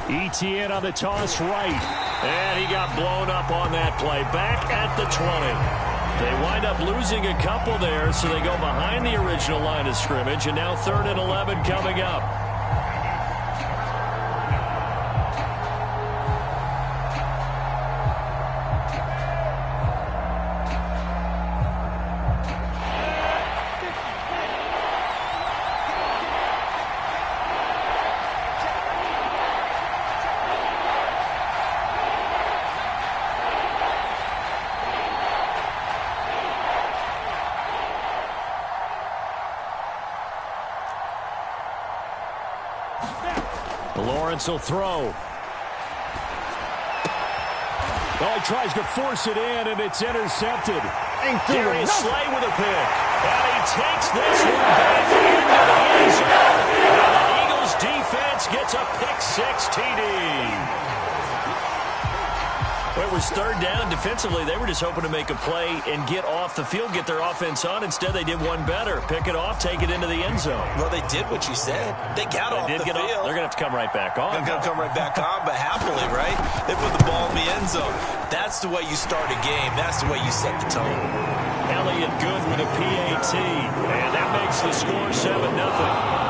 Etienne on the toss right. And he got blown up on that play. Back at the 20. They wind up losing a couple there, so they go behind the original line of scrimmage, and now 3rd and 11 coming up. Lawrence will throw. Oh, he tries to force it in, and it's intercepted. Darius Slay with a pick. And he takes this one back into the end zone. And the Eagles defense gets a pick-6 TD. Well, it was 3rd down. Defensively, they were just hoping to make a play and get off the field, get their offense on. Instead, they did one better. Pick it off, take it into the end zone. Well, they did what you said. They got off the field. They're going to have to come right back on. They're going to come right back on, but happily, right? They put the ball in the end zone. That's the way you start a game. That's the way you set the tone. Elliott good with a PAT. And that makes the score 7-0.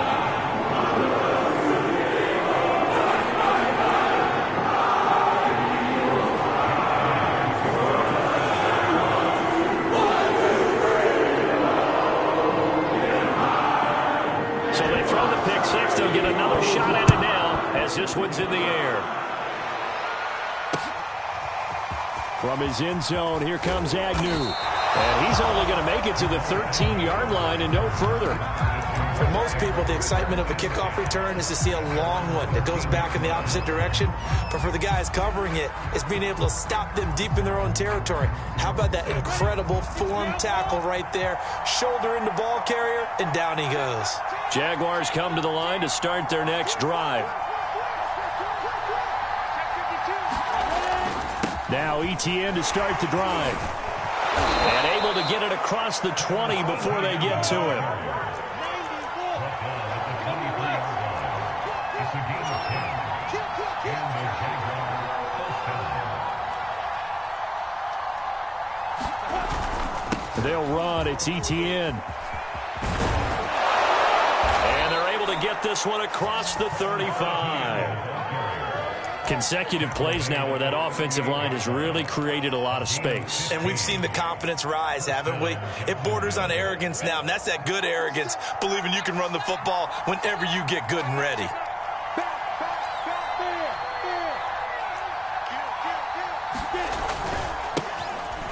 They'll get another shot at it now as this one's in the air. From his end zone, here comes Agnew. And he's only going to make it to the 13-yard line and no further. For most people, the excitement of a kickoff return is to see a long one that goes back in the opposite direction. But for the guys covering it, it's being able to stop them deep in their own territory. How about that incredible form tackle right there? Shoulder into ball carrier, and down he goes. Jaguars come to the line to start their next drive. Now Etienne to start the drive. And able to get it across the 20 before they get to him. They'll run. It's Etienne. And they're able to get this one across the 35. Consecutive plays now where that offensive line has really created a lot of space. And we've seen the confidence rise, haven't we? It borders on arrogance now, and that's that good arrogance, believing you can run the football whenever you get good and ready.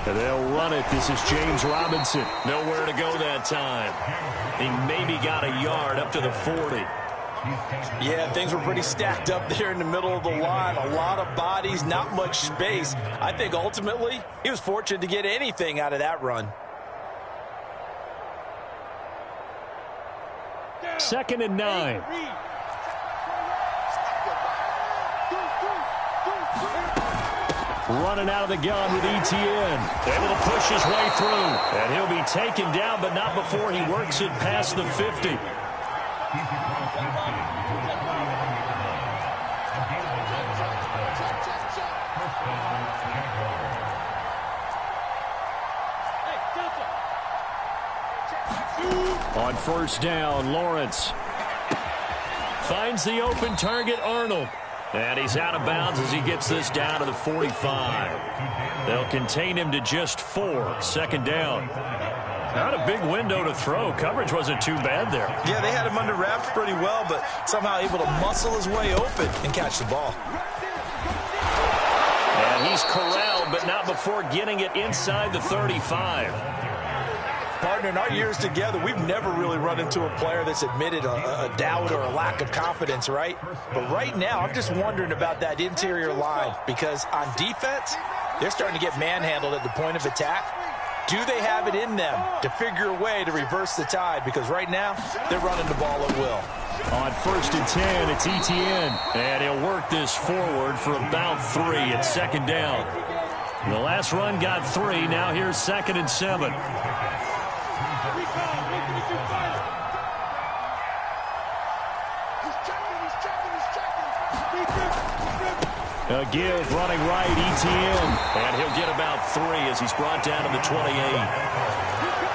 And they'll run it. This is James Robinson. Nowhere to go that time. He maybe got a yard up to the 40. Yeah, things were pretty stacked up there in the middle of the line. A lot of bodies, not much space. I think ultimately he was fortunate to get anything out of that run. 2nd and 9. Running out of the gun with Etienne. Able to push his way through. And he'll be taken down, but not before he works it past the 50. On 1st down, Lawrence finds the open target, Arnold. And he's out of bounds as he gets this down to the 45. They'll contain him to just 4. 2nd down. Not a big window to throw. Coverage wasn't too bad there. Yeah, they had him under wraps pretty well, but somehow able to muscle his way open and catch the ball. And he's corralled, but not before getting it inside the 35. Partner, in our years together, we've never really run into a player that's admitted a doubt or a lack of confidence, right? But right now, I'm just wondering about that interior line because on defense, they're starting to get manhandled at the point of attack. Do they have it in them to figure a way to reverse the tide? Because right now, they're running the ball at will. On 1st and 10, it's Etienne. And he'll work this forward for about 3 at 2nd down. The last run got 3. Now here's 2nd and 7. A give running right, ETN. And he'll get about 3 as he's brought down to the 28.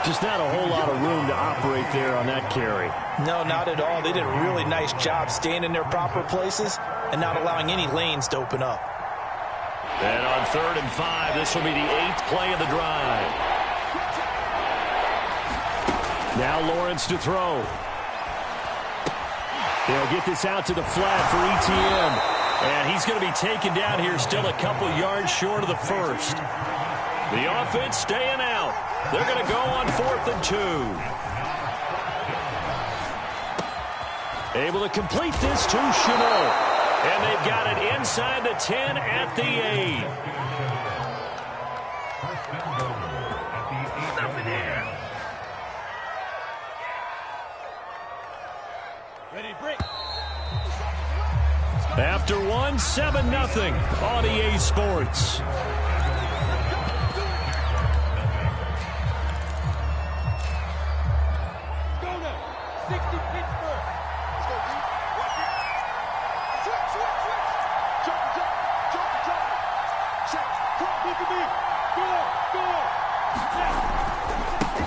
Just not a whole lot of room to operate there on that carry. No, not at all. They did a really nice job staying in their proper places and not allowing any lanes to open up. And on 3rd and 5, this will be the 8th play of the drive. Now Lawrence to throw. They'll get this out to the flat for ETN. And he's going to be taken down here still a couple yards short of the first. The offense staying out. They're going to go on 4th and 2. Able to complete this to Chenault. And they've got it inside the 10 at the 8. Ready, break. After 1, 7-0 on EA Sports. Go now. 60 Pittsburgh. Let's go, D. Watch it. Switch. Jump. Check. Come on, look at me. Go.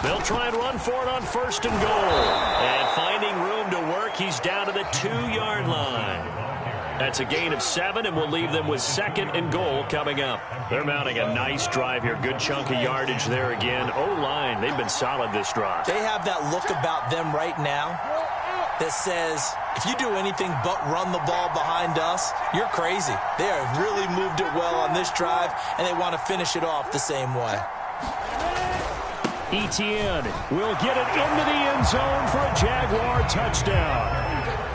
They'll try and run for it on 1st and goal. And finding room to work, he's down to the 2-yard line. That's a gain of 7, and we'll leave them with 2nd and goal coming up. They're mounting a nice drive here. Good chunk of yardage there again. O-line, they've been solid this drive. They have that look about them right now that says, if you do anything but run the ball behind us, you're crazy. They have really moved it well on this drive, and they want to finish it off the same way. ETN will get it into the end zone for a Jaguar touchdown.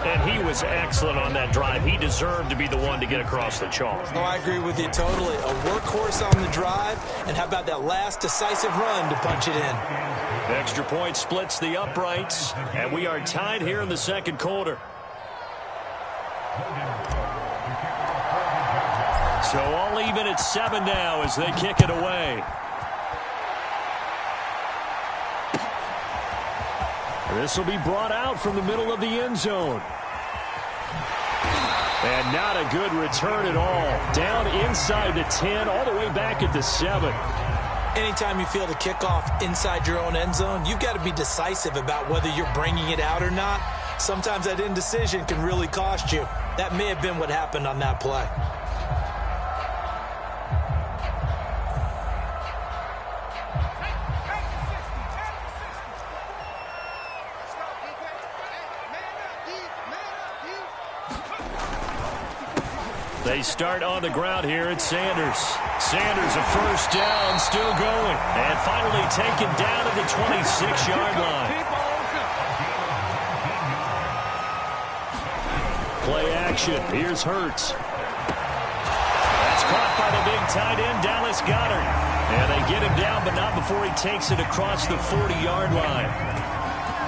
And he was excellent on that drive. He deserved to be the one to get across the chalk. Oh, I agree with you totally. A workhorse on the drive, and how about that last decisive run to punch it in? Extra point splits the uprights, and we are tied here in the 2nd quarter. So all even at 7 now as they kick it away. This will be brought out from the middle of the end zone. And not a good return at all. Down inside the 10, all the way back at the 7. Anytime you feel the kickoff inside your own end zone, you've got to be decisive about whether you're bringing it out or not. Sometimes that indecision can really cost you. That may have been what happened on that play. They start on the ground here at Sanders. Sanders, a 1st down, still going. And finally taken down at the 26-yard line. Play action. Here's Hurts. That's caught by the big tight end, Dallas Goedert. And they get him down, but not before he takes it across the 40-yard line.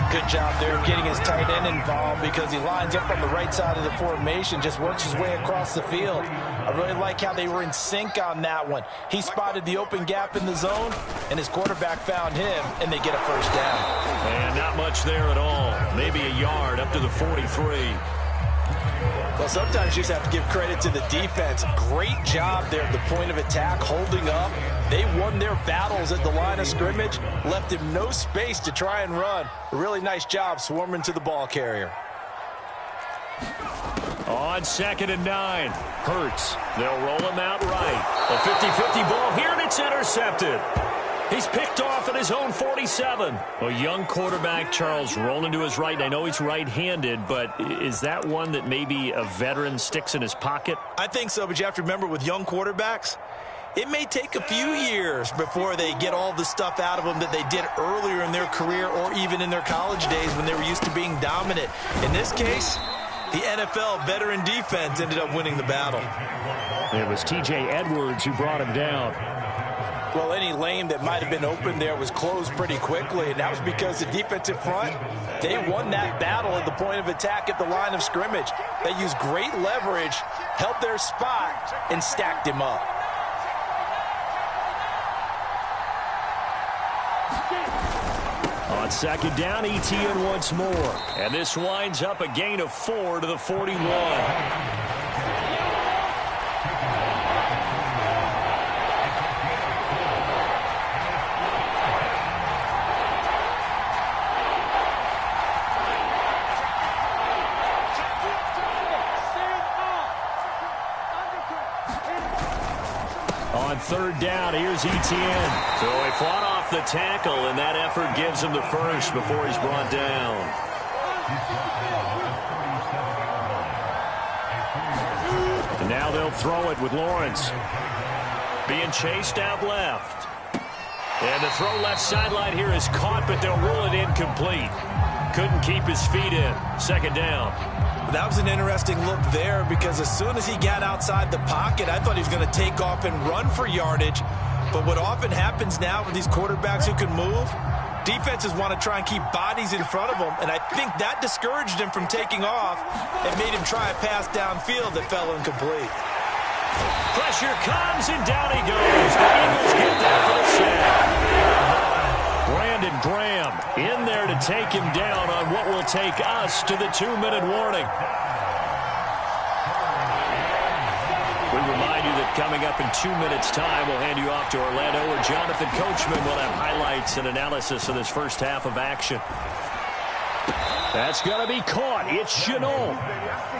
Good job there of getting his tight end involved because he lines up on the right side of the formation, just works his way across the field. I really like how they were in sync on that one. He spotted the open gap in the zone, and his quarterback found him, and they get a 1st down. And not much there at all. Maybe a yard up to the 43. Well, sometimes you just have to give credit to the defense. Great job there at the point of attack, holding up. They won their battles at the line of scrimmage, left him no space to try and run. A really nice job swarming to the ball carrier. On 2nd and 9, Hurts. They'll roll him out right. A 50-50 ball here, and it's intercepted. He's picked off at his own 47. A young quarterback, Charles, rolling to his right. And I know he's right-handed, but is that one that maybe a veteran sticks in his pocket? I think so, but you have to remember with young quarterbacks, it may take a few years before they get all the stuff out of them that they did earlier in their career or even in their college days when they were used to being dominant. In this case, the NFL veteran defense ended up winning the battle. It was T.J. Edwards who brought him down. Well, any lane that might have been open there was closed pretty quickly, and that was because the defensive front, they won that battle at the point of attack at the line of scrimmage. They used great leverage, held their spot, and stacked him up. On 2nd down, ETN once more. And this winds up a gain of 4 to the 41. third down. Here's Etienne. So he fought off the tackle, and that effort gives him the first before he's brought down. And now they'll throw it with Lawrence. Being chased out left. And the throw left sideline here is caught, but they'll rule it incomplete. Couldn't keep his feet in. Second down. That was an interesting look there because as soon as he got outside the pocket, I thought he was going to take off and run for yardage. But what often happens now with these quarterbacks who can move, defenses want to try and keep bodies in front of them, and I think that discouraged him from taking off and made him try a pass downfield that fell incomplete. Pressure comes, and down he goes. The Eagles get there for the sack. Brandon Graham in there to take him down on what will take us to the 2-minute warning. We remind you that coming up in 2 minutes' time, we'll hand you off to Orlando, where Jonathan Coachman will have highlights and analysis of this first half of action. That's going to be caught. It's Chenault.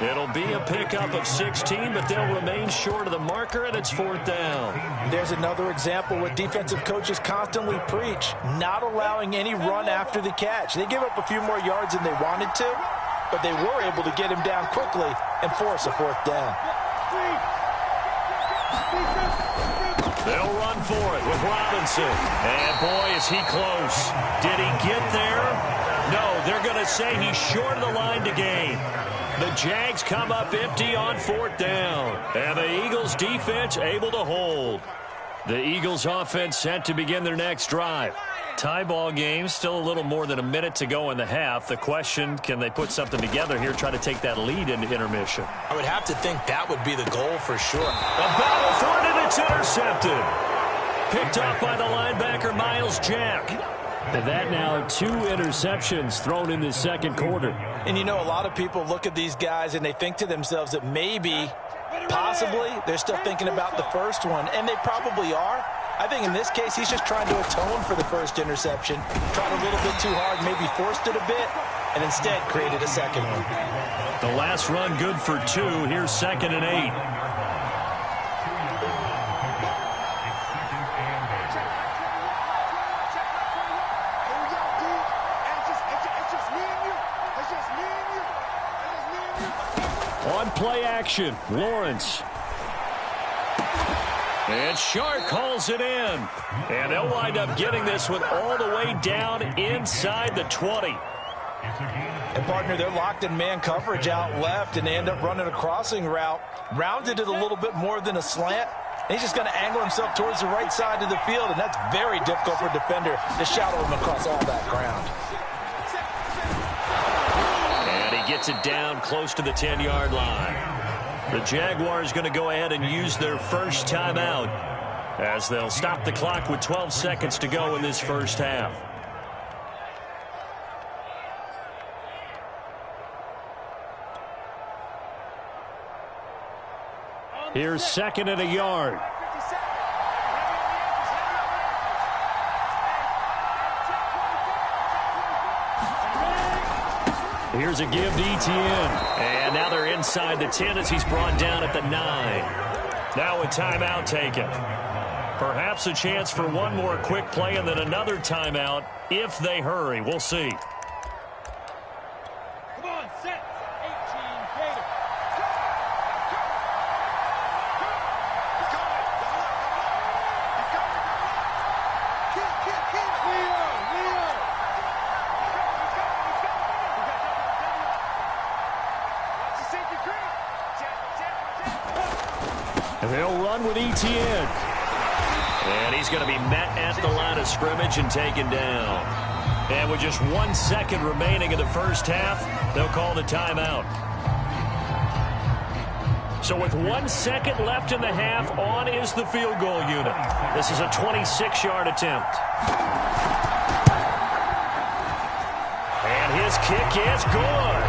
It'll be a pickup of 16, but they'll remain short of the marker, and it's fourth down. There's another example what defensive coaches constantly preach, not allowing any run after the catch. They give up a few more yards than they wanted to, but they were able to get him down quickly and force a fourth down. They'll run for it with Robinson. And, boy, is he close. Did he get there? No, they're going to say he's short of the line to gain. The Jags come up empty on fourth down. And the Eagles defense able to hold. The Eagles offense set to begin their next drive. Tie ball game, still a little more than a minute to go in the half. The question, can they put something together here, try to take that lead into intermission? I would have to think that would be the goal for sure. A battle for it, and it's intercepted. Picked up by the linebacker, Miles Jack. And that now 2 interceptions thrown in the second quarter. And, you know, a lot of people look at these guys and they think to themselves that maybe, possibly, they're still thinking about the first one. And they probably are. I think in this case, he's just trying to atone for the first interception. Tried a little bit too hard, maybe forced it a bit, and instead created a second one. The last run good for 2. Here's 2nd and 8. On play action, Lawrence. And Shark calls it in. And they'll wind up getting this one all the way down inside the 20. And, partner, they're locked in man coverage out left, and they end up running a crossing route. Rounded it a little bit more than a slant. And he's just going to angle himself towards the right side of the field, and that's very difficult for a defender to shadow him across all that ground. Gets it down close to the 10-yard line. The Jaguars going to go ahead and use their first timeout as they'll stop the clock with 12 seconds to go in this first half. Here's 2nd and a yard. Here's a give to Etienne. And now they're inside the 10 as he's brought down at the 9. Now a timeout taken. Perhaps a chance for one more quick play and then another timeout if they hurry. We'll see. Come on, set. 18, Gator. They'll run with Etienne. And he's going to be met at the line of scrimmage and taken down. And with just 1 second remaining in the first half, they'll call the timeout. So with 1 second left in the half, on is the field goal unit. This is a 26-yard attempt. And his kick is good.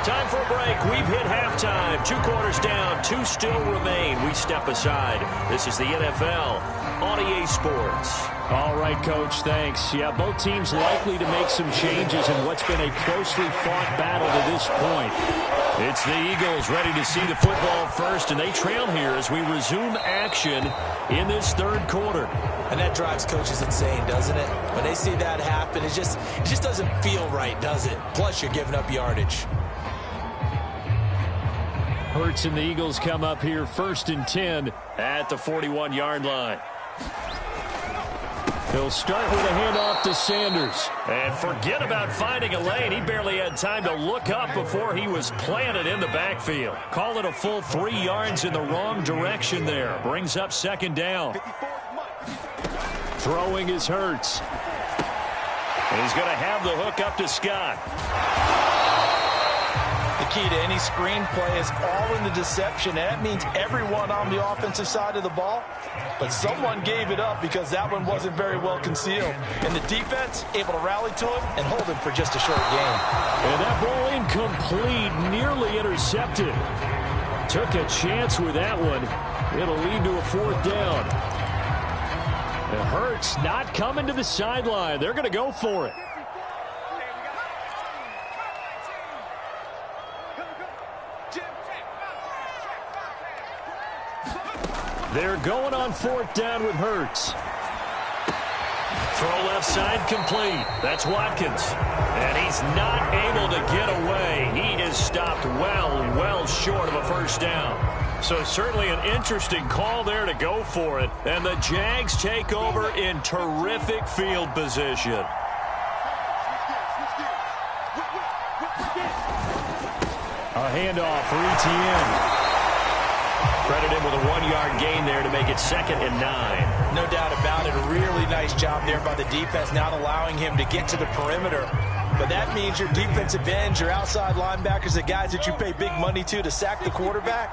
Time for a break. We've hit halftime. 2 quarters down. 2 still remain. We step aside. This is the NFL on EA Sports. All right, Coach, thanks. Yeah, both teams likely to make some changes in what's been a closely fought battle to this point. It's the Eagles ready to see the football first, and they trail here as we resume action in this third quarter. And that drives coaches insane, doesn't it? When they see that happen, it just doesn't feel right, does it? Plus, you're giving up yardage. Hurts and the Eagles come up here 1st and 10 at the 41-yard line. He'll start with a handoff to Sanders. And forget about finding a lane. He barely had time to look up before he was planted in the backfield. Call it a full 3 yards in the wrong direction there. Brings up 2nd down. Throwing is Hurts. And he's going to have the hook up to Scott. The key to any screenplay is all in the deception. And that means everyone on the offensive side of the ball. But someone gave it up because that one wasn't very well concealed. And the defense able to rally to him and hold him for just a short gain. And that ball incomplete, nearly intercepted. Took a chance with that one. It'll lead to a 4th down. And Hurts not coming to the sideline. They're going to go for it. They're going on 4th down with Hurts. Throw left side complete. That's Watkins. And he's not able to get away. He is stopped well short of a 1st down. So certainly an interesting call there to go for it. And the Jags take over in terrific field position. A handoff for Etienne. Credit him with a 1-yard gain there to make it 2nd and 9. No doubt about it. A really nice job there by the defense, not allowing him to get to the perimeter. But that means your defensive ends, your outside linebackers, the guys that you pay big money to sack the quarterback,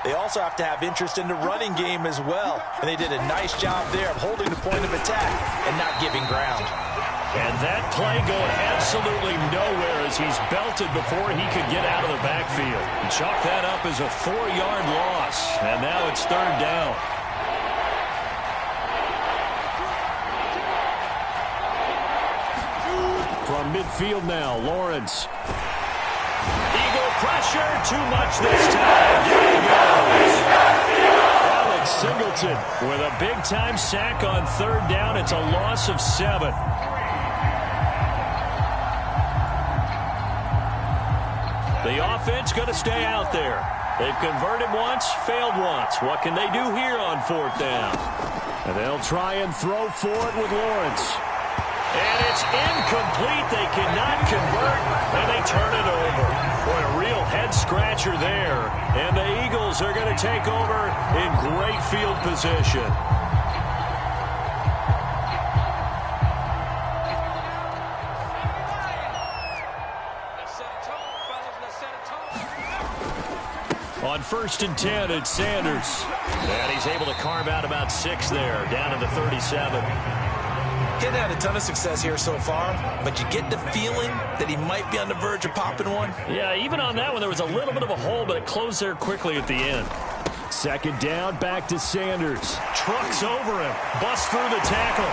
they also have to have interest in the running game as well. And they did a nice job there of holding the point of attack and not giving ground. And that play going absolutely nowhere as he's belted before he could get out of the backfield. And chalk that up as a 4-yard loss. And now it's 3rd down. From midfield now, Lawrence. Eagle pressure, too much this time. There he goes. Alex Singleton with a big-time sack on 3rd down. It's a loss of 7. The offense going to stay out there. They've converted once, failed once. What can they do here on 4th down? And they'll try and throw for it with Lawrence. And it's incomplete. They cannot convert, and they turn it over. Boy, a real head-scratcher there. And the Eagles are going to take over in great field position. On 1st and 10, it's Sanders. And he's able to carve out about 6 there, down to the 37. Hasn't had a ton of success here so far, but you get the feeling that he might be on the verge of popping one. Yeah, even on that one, there was a little bit of a hole, but it closed there quickly at the end. 2nd down, back to Sanders. Trucks over him, busts through the tackle.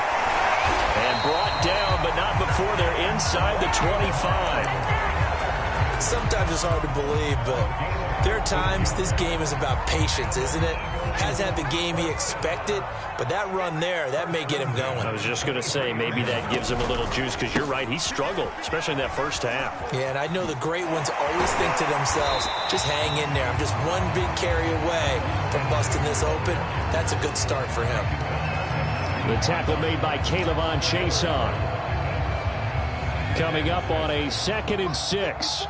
And brought down, but not before they're inside the 25. Sometimes it's hard to believe, but there are times this game is about patience, isn't it? Has had the game he expected, but that run there, that may get him going. I was just going to say, maybe that gives him a little juice, because you're right, he struggled, especially in that 1st half. Yeah, and I know the great ones always think to themselves, just hang in there. I'm just one big carry away from busting this open. That's a good start for him. The tackle made by Caleb Chason. Coming up on a 2nd and 6.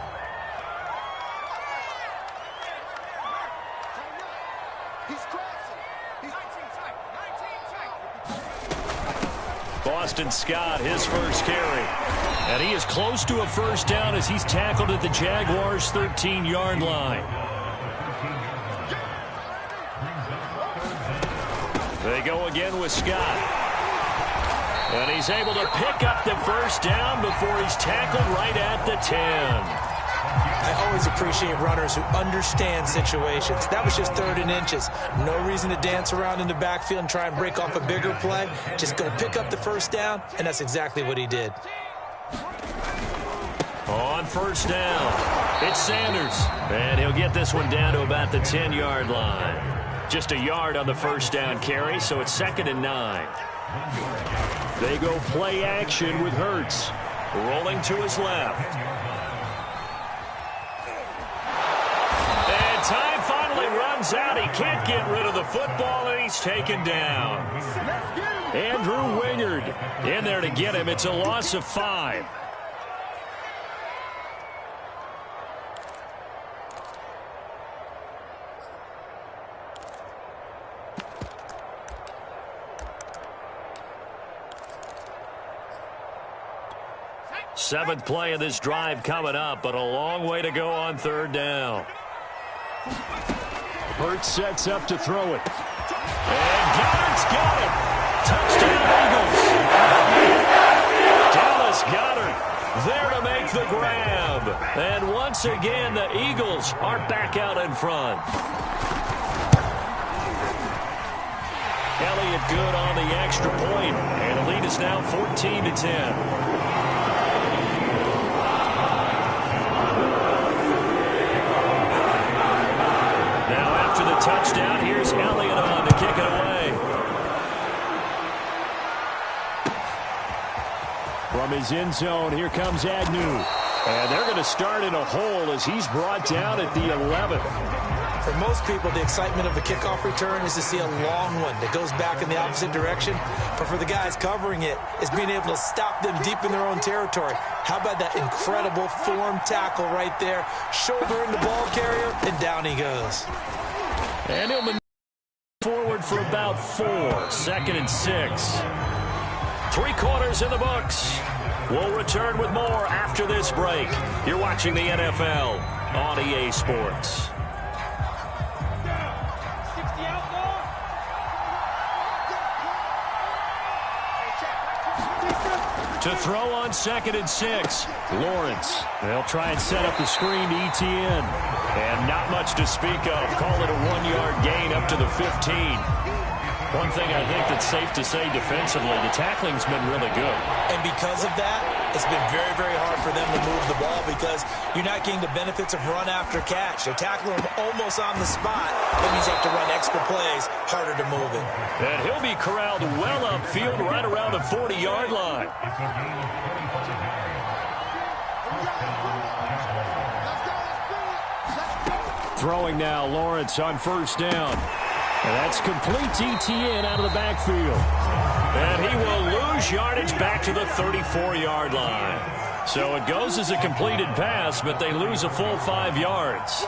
Boston Scott, his 1st carry. And he is close to a 1st down as he's tackled at the Jaguars' 13-yard line. They go again with Scott. And he's able to pick up the 1st down before he's tackled right at the 10. I always appreciate runners who understand situations. That was just 3rd and inches. No reason to dance around in the backfield and try and break off a bigger play. Just go pick up the 1st down, and that's exactly what he did. On first down, it's Sanders. And he'll get this one down to about the 10-yard line. Just a yard on the first down carry, so it's 2nd and 9. They go play action with Hurts. Rolling to his left. And time finally runs out. He can't get rid of the football, and he's taken down. Andrew Wingard in there to get him. It's a loss of 5. Seventh play of this drive coming up, but a long way to go on 3rd down. Hurts sets up to throw it. And Goddard's got it. Touchdown, Eagles. Dallas Goedert there to make the grab. And once again, the Eagles are back out in front. Elliott good on the extra point, and the lead is now 14-10. Touchdown. Here's Elliott on to kick it away. From his end zone, here comes Agnew. And they're going to start in a hole as he's brought down at the 11th. For most people, the excitement of a kickoff return is to see a long one that goes back in the opposite direction. But for the guys covering it, it's being able to stop them deep in their own territory. How about that incredible form tackle right there? Shoulder in the ball carrier, and down he goes. And he'll move forward for about 4. 2nd and 6. 3 quarters in the books. We'll return with more after this break. You're watching the NFL on EA Sports. To throw on 2nd and 6. Lawrence. They'll try and set up the screen to ETN. And not much to speak of. Call it a 1-yard gain up to the 15. One thing I think that's safe to say defensively, the tackling's been really good. And because of that, it's been very, very hard for them to move the ball because you're not getting the benefits of run after catch. They're tackling them almost on the spot. That means you have to run extra plays, harder to move it. And he'll be corralled well upfield right around the 40-yard line. Throwing now, Lawrence on first down. And that's complete to ETN out of the backfield. And he will lose yardage back to the 34-yard line. So it goes as a completed pass, but they lose a full 5 yards.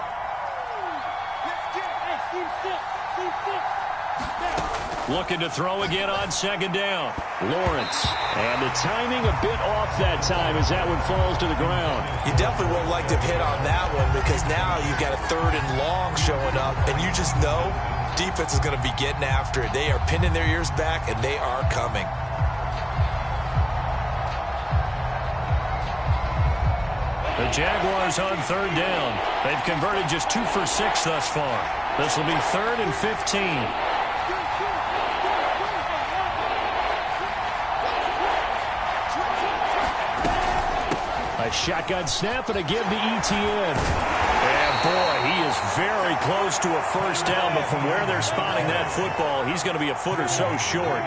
Looking to throw again on 2nd down. Lawrence. And the timing a bit off that time as that one falls to the ground. You definitely would like to hit on that one because now you've got a 3rd and long showing up, and you just know defense is going to be getting after it. They are pinning their ears back, and they are coming. The Jaguars on 3rd down. They've converted just 2 for 6 thus far. This will be 3rd and 15. A shotgun snap and a give to ETN. And boy, he is very close to a first down, but from where they're spotting that football, he's going to be a foot or so short.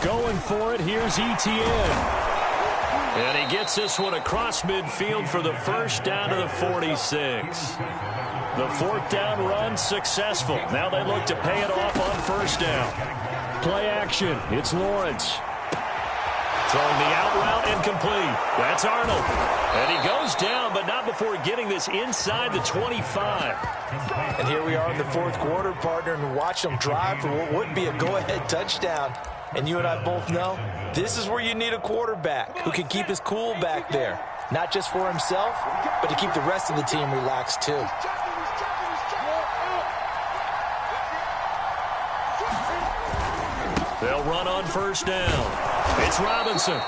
Going for it, here's ETN. And he gets this one across midfield for the first down to the 46. The 4th down run successful. Now they look to pay it off on first down. Play action. It's Lawrence. Throwing the out route incomplete. That's Arnold. And he goes down, but not before getting this inside the 25. And here we are in the 4th quarter, partner, and watch them drive for what would be a go-ahead touchdown. And you and I both know this is where you need a quarterback who can keep his cool back there. Not just for himself, but to keep the rest of the team relaxed too. They'll run on first down. It's Robinson.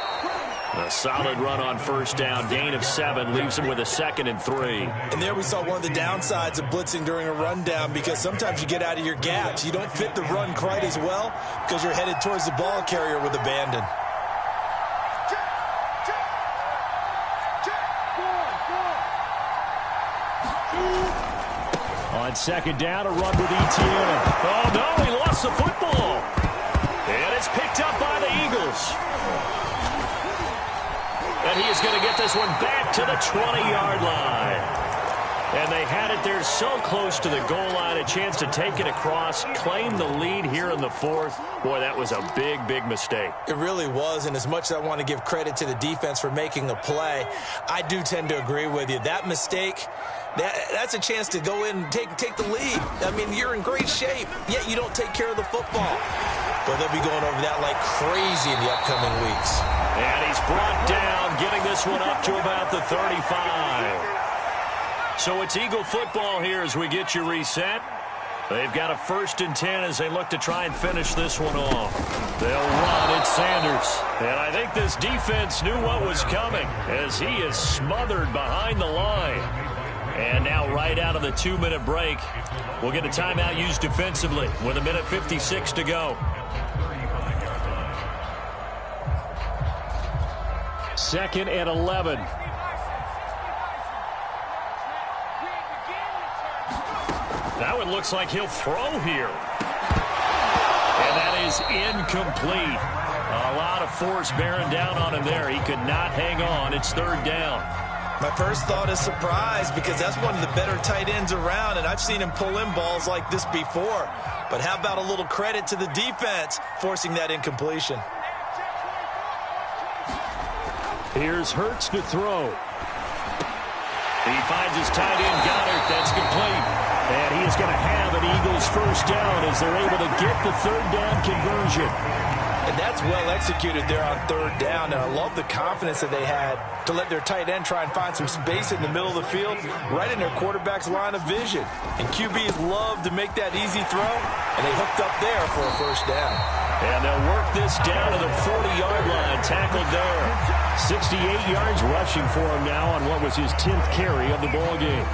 A solid run on first down. Gain of 7 leaves him with a 2nd and 3. And there we saw one of the downsides of blitzing during a rundown, because sometimes you get out of your gaps. You don't fit the run quite as well because you're headed towards the ball carrier with abandon. On 2nd down, a run with Etienne. Oh, no, he lost the football. And it's picked up by the Eagles. And he is going to get this one back to the 20-yard line. And they had it there so close to the goal line, a chance to take it across, claim the lead here in the 4th. Boy, that was a big, big mistake. It really was, and as much as I want to give credit to the defense for making a play, I do tend to agree with you. That mistake, that's a chance to go in and take the lead. I mean, you're in great shape, yet you don't take care of the football. But they'll be going over that like crazy in the upcoming weeks. And he's brought down, getting this one up to about the 35. So it's Eagle football here as we get you reset. They've got a 1st and 10 as they look to try and finish this one off. They'll run. It's Sanders. And I think this defense knew what was coming as he is smothered behind the line. And now right out of the 2-minute break, we'll get a timeout used defensively with 1:56 to go. 2nd and 11. That one looks like he'll throw here. And that is incomplete. A lot of force bearing down on him there. He could not hang on. It's 3rd down. My first thought is surprise, because that's one of the better tight ends around, and I've seen him pull in balls like this before. But how about a little credit to the defense forcing that incompletion? Here's Hurts to throw. He finds his tight end, Goddard. That's complete. And he is going to have an Eagles 1st down as they're able to get the 3rd down conversion. And that's well executed there on 3rd down. And I love the confidence that they had to let their tight end try and find some space in the middle of the field, right in their quarterback's line of vision. And QBs love to make that easy throw, and they hooked up there for a 1st down. And they'll work this down to the 40-yard line, tackled there. 68 yards rushing for him now on what was his 10th carry of the ball game.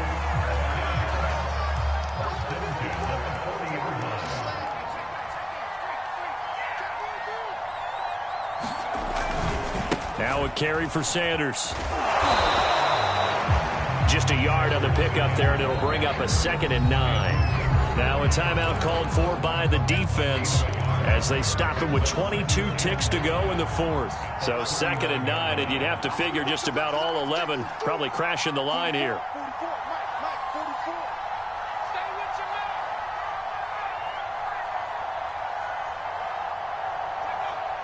Now a carry for Sanders. Just a yard on the pickup there, and it'll bring up a 2nd and 9. Now a timeout called for by the defense as they stop him with 22 ticks to go in the 4th. So 2nd and 9, and you'd have to figure just about all 11 probably crashing the line here.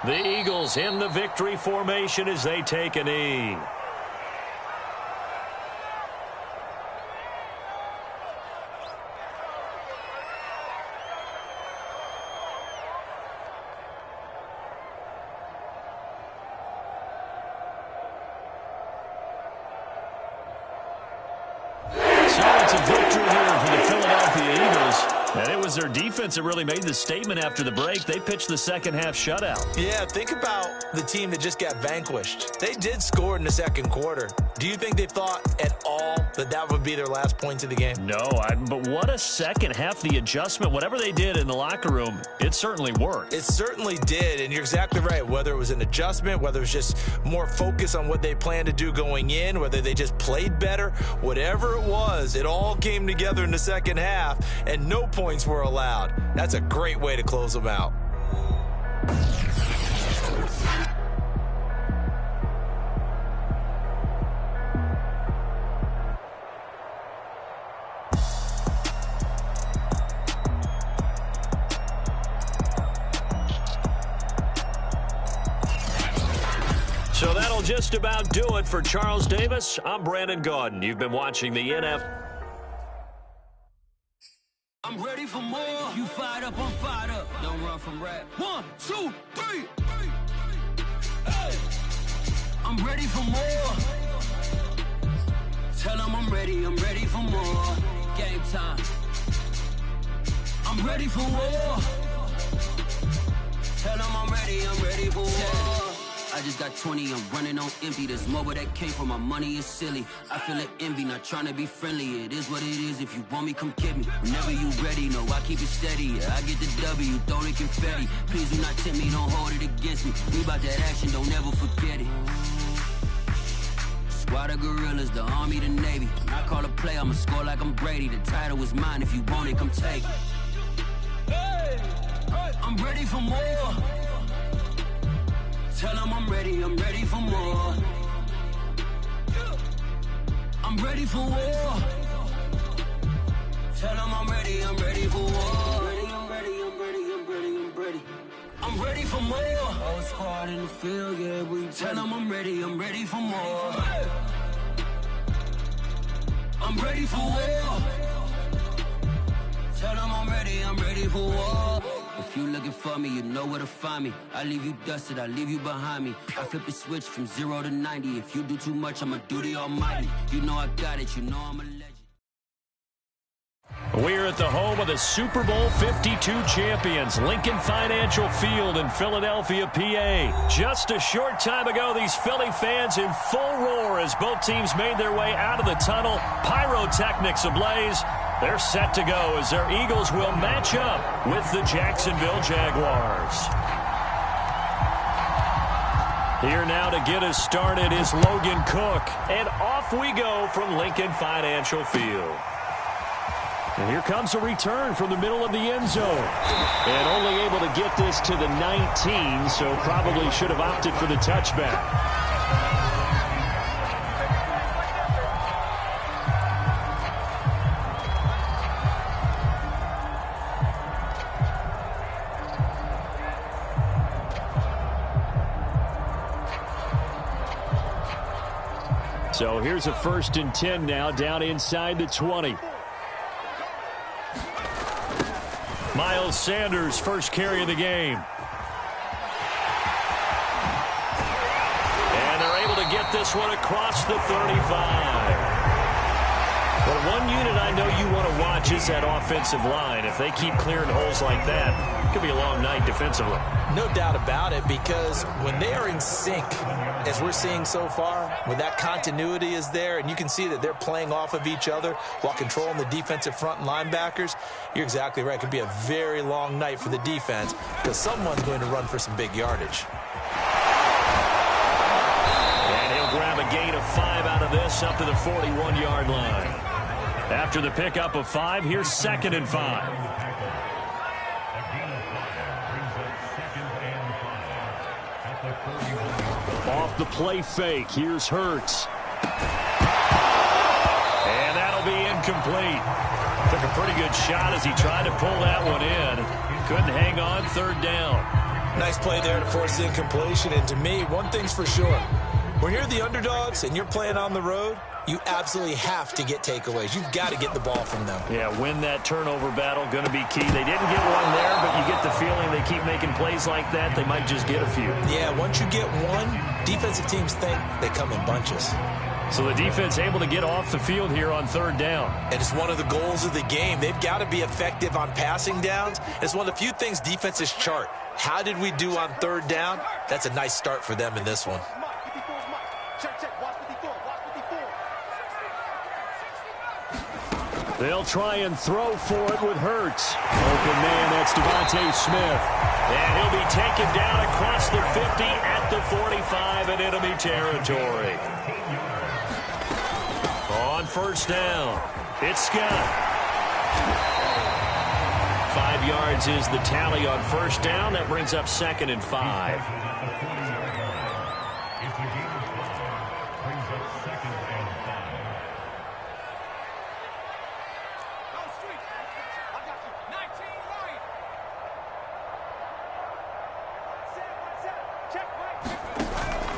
The Eagles in the victory formation as they take a knee. And it was their defense that really made the statement after the break. They pitched the second-half shutout. Yeah, think about the team that just got vanquished. They did score in the 2nd quarter. Do you think they thought at all that that would be their last points of the game? No, but what a second half. The adjustment, whatever they did in the locker room, it certainly worked. It certainly did, and you're exactly right. Whether it was an adjustment, whether it was just more focus on what they planned to do going in, whether they just played better, whatever it was, it all came together in the 2nd half, and no points were allowed. That's a great way to close them out. So that'll just about do it for Charles Davis. I'm Brandon Gaudin. You've been watching the NFL. I'm ready for more. You fired up, I'm fired up. Don't run from rap. 1, 2, 3. Hey. I'm ready for more. Tell them I'm ready for more. Game time. I'm ready for war. Tell them I'm ready for war. I just got 20, I'm running on empty. There's more where that came from, my money is silly. I feel it envy, not trying to be friendly. It is what it is, if you want me, come get me. Whenever you ready, no, I keep it steady. Yeah, I get the W, throw the confetti. Please do not tempt me, don't hold it against me. We about that action, don't ever forget it. Squad of gorillas, the army, the navy. When I call a play, I'ma score like I'm Brady. The title is mine, if you want it, come take it. I'm ready for more. Tell them I'm ready for more. I'm ready for war. Tell them I'm ready for war. I'm ready for more. Oh, it's hard in the field, yeah, we tell them I'm ready for more. I'm ready for war. Tell them I'm ready for war. If you looking for me, you know where to find me. I leave you dusted, I leave you behind me. I flip the switch from 0 to 90. If you do too much, I'ma do the almighty. You know I got it, you know I'm a legend. We're at the home of the Super Bowl 52 champions, Lincoln Financial Field in Philadelphia, PA. Just a short time ago, these Philly fans in full roar as both teams made their way out of the tunnel. Pyrotechnics ablaze. They're set to go as their Eagles will match up with the Jacksonville Jaguars. Here now to get us started is Logan Cook. And off we go from Lincoln Financial Field. And here comes a return from the middle of the end zone. And only able to get this to the 19, so probably should have opted for the touchback. So here's a 1st and 10 now, down inside the 20. Miles Sanders, first carry of the game. And they're able to get this one across the 35. Well, one unit I know you want to watch is that offensive line. If they keep clearing holes like that, it could be a long night defensively. No doubt about it, because when they are in sync, as we're seeing so far, when that continuity is there and you can see that they're playing off of each other while controlling the defensive front and linebackers, you're exactly right. It could be a very long night for the defense because someone's going to run for some big yardage. And he'll grab a gain of 5 out of this up to the 41-yard line. After the pickup of 5, here's 2nd and 5. Off the play fake, here's Hurts. And that'll be incomplete. Took a pretty good shot as he tried to pull that one in. Couldn't hang on, 3rd down. Nice play there to force the incompletion. And to me, one thing's for sure. When you're the underdogs and you're playing on the road, you absolutely have to get takeaways. You've got to get the ball from them. Yeah, win that turnover battle, going to be key. They didn't get one there, but you get the feeling they keep making plays like that, they might just get a few. Yeah, once you get one, defensive teams think they come in bunches. So the defense able to get off the field here on 3rd down. And it's one of the goals of the game. They've got to be effective on passing downs. It's one of the few things defenses chart. How did we do on 3rd down? That's a nice start for them in this one. They'll try and throw for it with Hurts. Open man, that's Devontae Smith. And he'll be taken down across the 50 at the 45 in enemy territory. On 1st down, it's Scott. 5 yards is the tally on 1st down. That brings up 2nd and 5.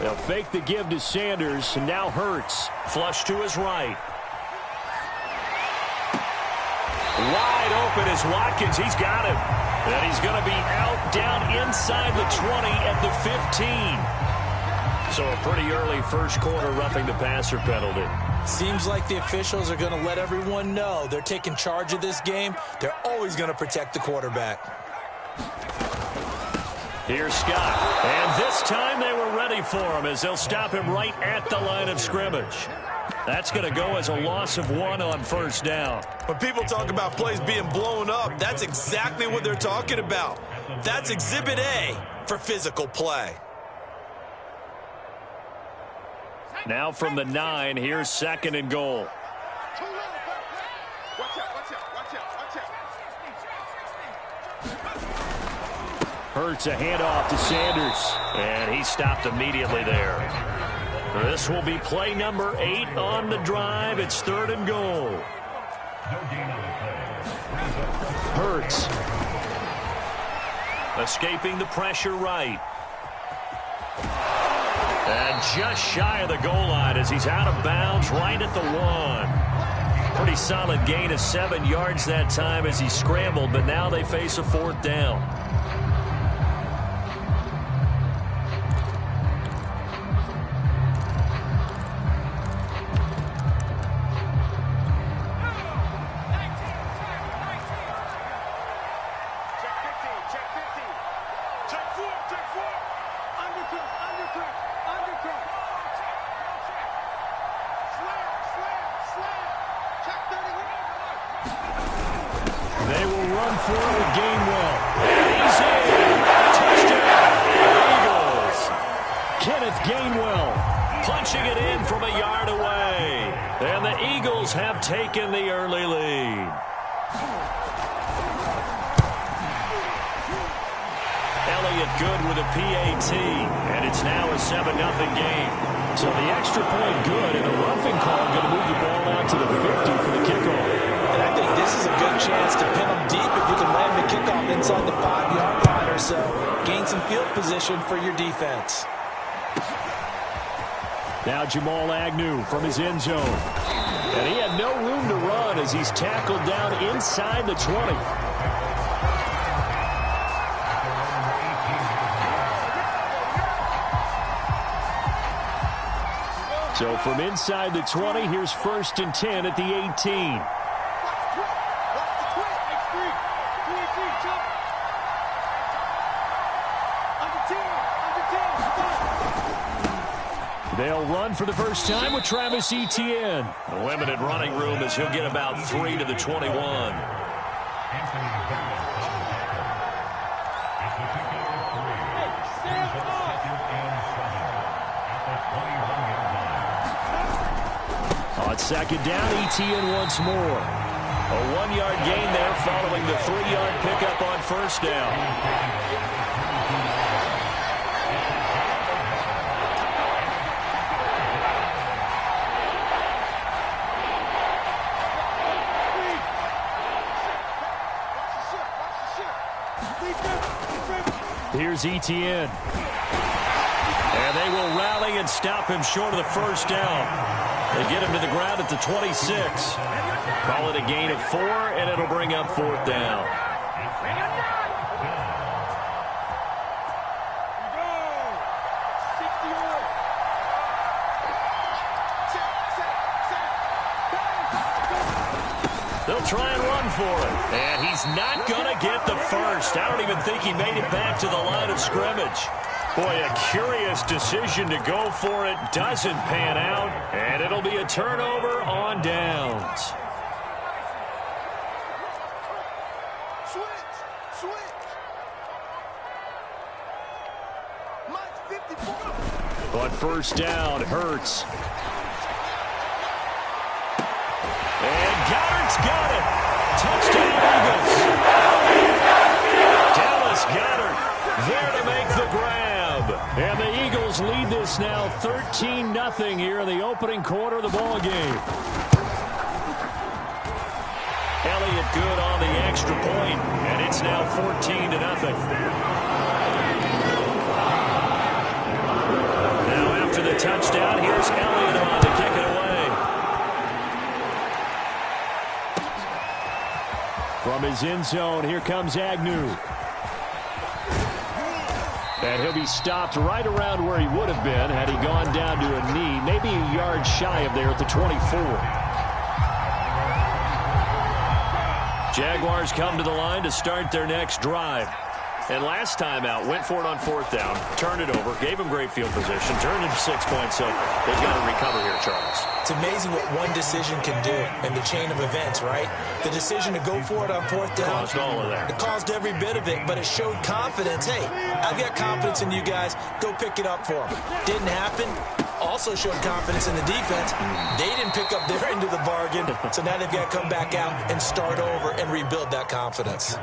They'll fake the give to Sanders, and now Hurts. Flush to his right. Wide open is Watkins. He's got him. And he's going to be out down inside the 20 at the 15. So a pretty early 1st quarter roughing the passer penalty. Seems like the officials are going to let everyone know they're taking charge of this game. They're always going to protect the quarterback. Here's Scott. And this time they were ready for him as they'll stop him right at the line of scrimmage. That's going to go as a loss of 1 on first down. When people talk about plays being blown up, that's exactly what they're talking about. That's Exhibit A for physical play. Now from the 9, here's 2nd and goal. Hurts a handoff to Sanders, and he stopped immediately there. This will be play number 8 on the drive. It's 3rd and goal. Hurts. Escaping the pressure right. And just shy of the goal line as he's out of bounds right at the 1. Pretty solid gain of 7 yards that time as he scrambled, but now they face a 4th down. Taken the early lead. Elliott good with a PAT, and it's now a 7-0 game. So the extra point good, and a roughing call going to move the ball out to the 50 for the kickoff. And I think this is a good chance to pin them deep if you can land the kickoff inside the 5-yard line or so. Gain some field position for your defense. Now Jamal Agnew from his end zone. And he had no room to run as he's tackled down inside the 20. So from inside the 20, here's 1st and 10 at the 18. They'll run for the first time with Travis Etienne. A limited running room as he'll get about 3 to the 21. On 2nd down, Etienne once more. A 1-yard gain there following the 3-yard pickup on first down. Here's Etienne. And they will rally and stop him short of the first down. They get him to the ground at the 26. Call it a gain of 4, and it'll bring up 4th down. They'll try and run for it. And he's not going to get the first. I don't even think he made it back to the line of scrimmage. Boy, a curious decision to go for it. Doesn't pan out. And it'll be a turnover on downs. Switch. Mike 54. On first down, Hurts. And Goddard's got it. Touchdown, Eagles. Dallas Goedert there to make the grab. And the Eagles lead this now 13-0 here in the opening quarter of the ball game. Elliott good on the extra point, and it's now 14-0. Now after the touchdown, here's Elliott on to kick it away. From his end zone, here comes Agnew. And he'll be stopped right around where he would have been had he gone down to a knee, maybe a yard shy of there at the 24. Jaguars come to the line to start their next drive. And last time out, went for it on 4th down, turned it over, gave him great field position, turned it to 6 points, so they've got to recover here, Charles. It's amazing what one decision can do in the chain of events, right? The decision to go for it on 4th down. Caused all of that. It caused every bit of it, but it showed confidence. Hey, I've got confidence in you guys. Go pick it up for them. Didn't happen. Also showed confidence in the defense. They didn't pick up their end of the bargain, so now they've got to come back out and start over and rebuild that confidence.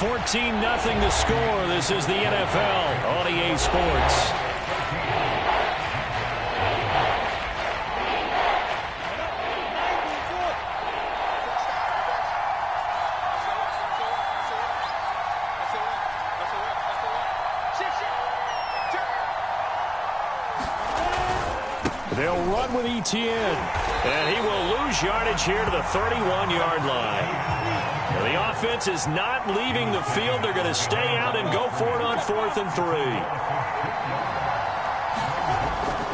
$14-0 the score. This is the NFL on EA Sports. They'll run with Etienne, and he will lose yardage here to the 31-yard line. Now, the offense is not leaving the field. They're going to stay out and go for it on 4th and 3.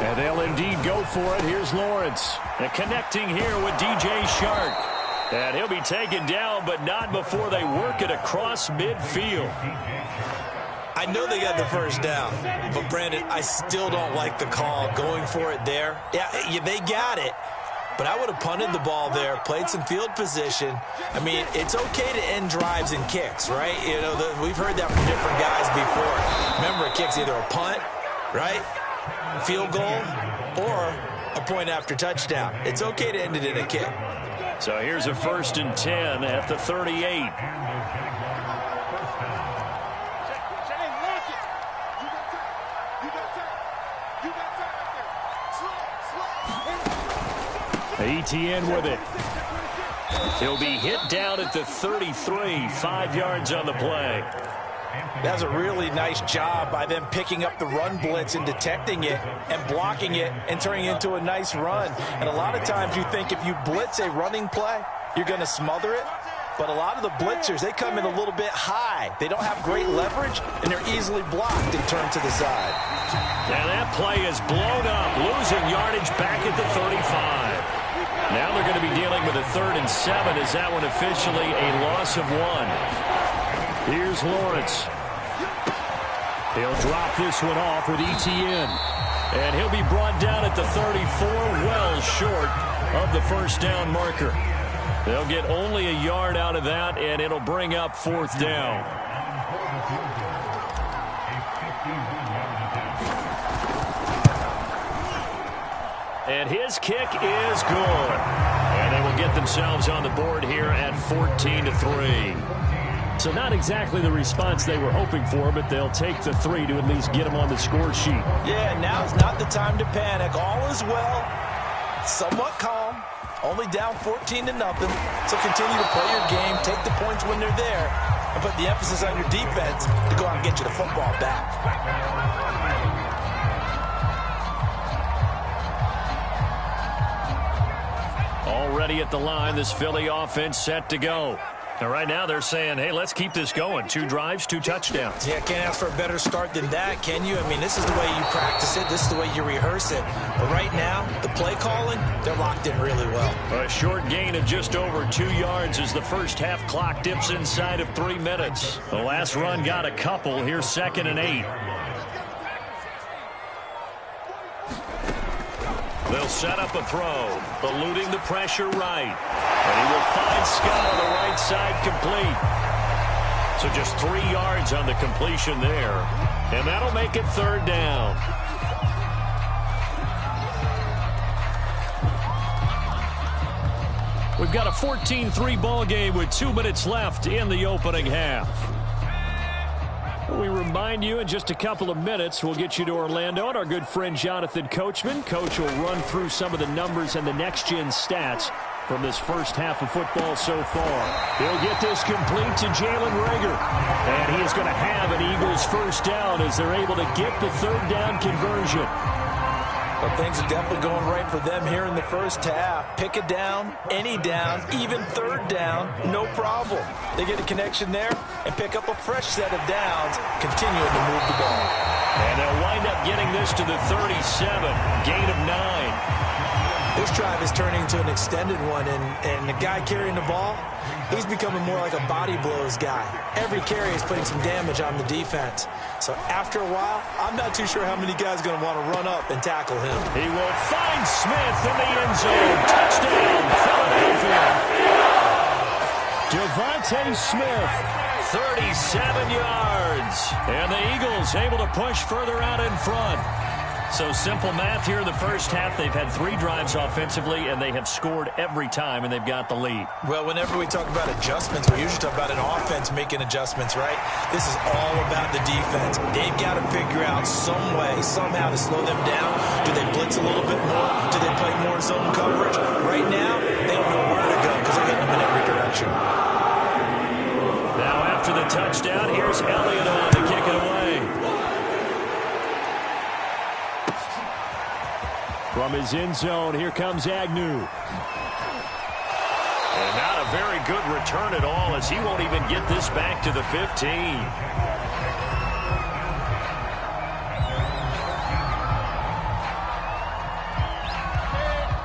And they'll indeed go for it. Here's Lawrence. And connecting here with DJ Shark. And he'll be taken down, but not before they work it across midfield. I know they got the first down, but Brandon, I still don't like the call going for it there. Yeah, they got it, but I would have punted the ball there, played some field position. I mean, it's okay to end drives and kicks, right? You know, we've heard that from different guys before. Remember, a kick's either a punt, right, field goal, or a point after touchdown. It's okay to end it in a kick. So here's a 1st and 10 at the 38. Etienne with it. He'll be hit down at the 33, 5 yards on the play. That's a really nice job by them picking up the run blitz and detecting it and blocking it and turning it into a nice run. And a lot of times you think if you blitz a running play, you're going to smother it. But a lot of the blitzers, they come in a little bit high. They don't have great leverage, and they're easily blocked and turned to the side. Now that play is blown up, losing yardage back at the 35. Now they're going to be dealing with a 3rd and 7. Is that one officially a loss of 1? Here's Lawrence. He'll drop this one off with Etienne. And he'll be brought down at the 34, well short of the first down marker. They'll get only a yard out of that, and it'll bring up 4th down. And his kick is good. And they will get themselves on the board here at 14-3. So not exactly the response they were hoping for, but they'll take the 3 to at least get them on the score sheet. Yeah, now's not the time to panic. All is well. Somewhat calm. Only down 14-0. So continue to play your game, take the points when they're there, and put the emphasis on your defense to go out and get you the football back. Already at the line, this Philly offense set to go. And right now they're saying, hey, let's keep this going. 2 drives, 2 touchdowns. Yeah, can't ask for a better start than that, can you? I mean, this is the way you practice it. This is the way you rehearse it. But right now, the play calling, they're locked in really well. A short gain of just over 2 yards as the first half clock dips inside of 3 minutes. The last run got a couple. Here's 2nd and 8. They'll set up a throw, eluding the pressure right. And he will find Scott on the right side complete. So just 3 yards on the completion there. And that'll make it 3rd down. We've got a 14-3 ball game with 2 minutes left in the opening half. We remind you in just a couple of minutes we'll get you to Orlando and our good friend Jonathan Coachman. Coach will run through some of the numbers and the next-gen stats from this first half of football so far. He'll get this complete to Jalen Reagor. And he is going to have an Eagles first down as they're able to get the 3rd down conversion. Well, things are definitely going right for them here in the first half. Pick a down, any down, even 3rd down, no problem. They get a connection there and pick up a fresh set of downs, continuing to move the ball. And they'll wind up getting this to the 37, gain of 9. This drive is turning into an extended one, and the guy carrying the ball, he's becoming more like a body blows guy. Every carry is putting some damage on the defense. So after a while, I'm not too sure how many guys are going to want to run up and tackle him. He will find Smith in the end zone. Touchdown, Philadelphia. Devontae Smith, 37 yards. And the Eagles able to push further out in front. So simple math here in the first half. They've had 3 drives offensively, and they have scored every time, and they've got the lead. Well, whenever we talk about adjustments, we usually talk about an offense making adjustments, right? This is all about the defense. They've got to figure out some way, somehow to slow them down. Do they blitz a little bit more? Do they play more zone coverage? Right now, they don't know where to go because they're hitting them in every direction. Now after the touchdown, here's Elliott on to kick it away. From his end zone, here comes Agnew. And not a very good return at all, as he won't even get this back to the 15.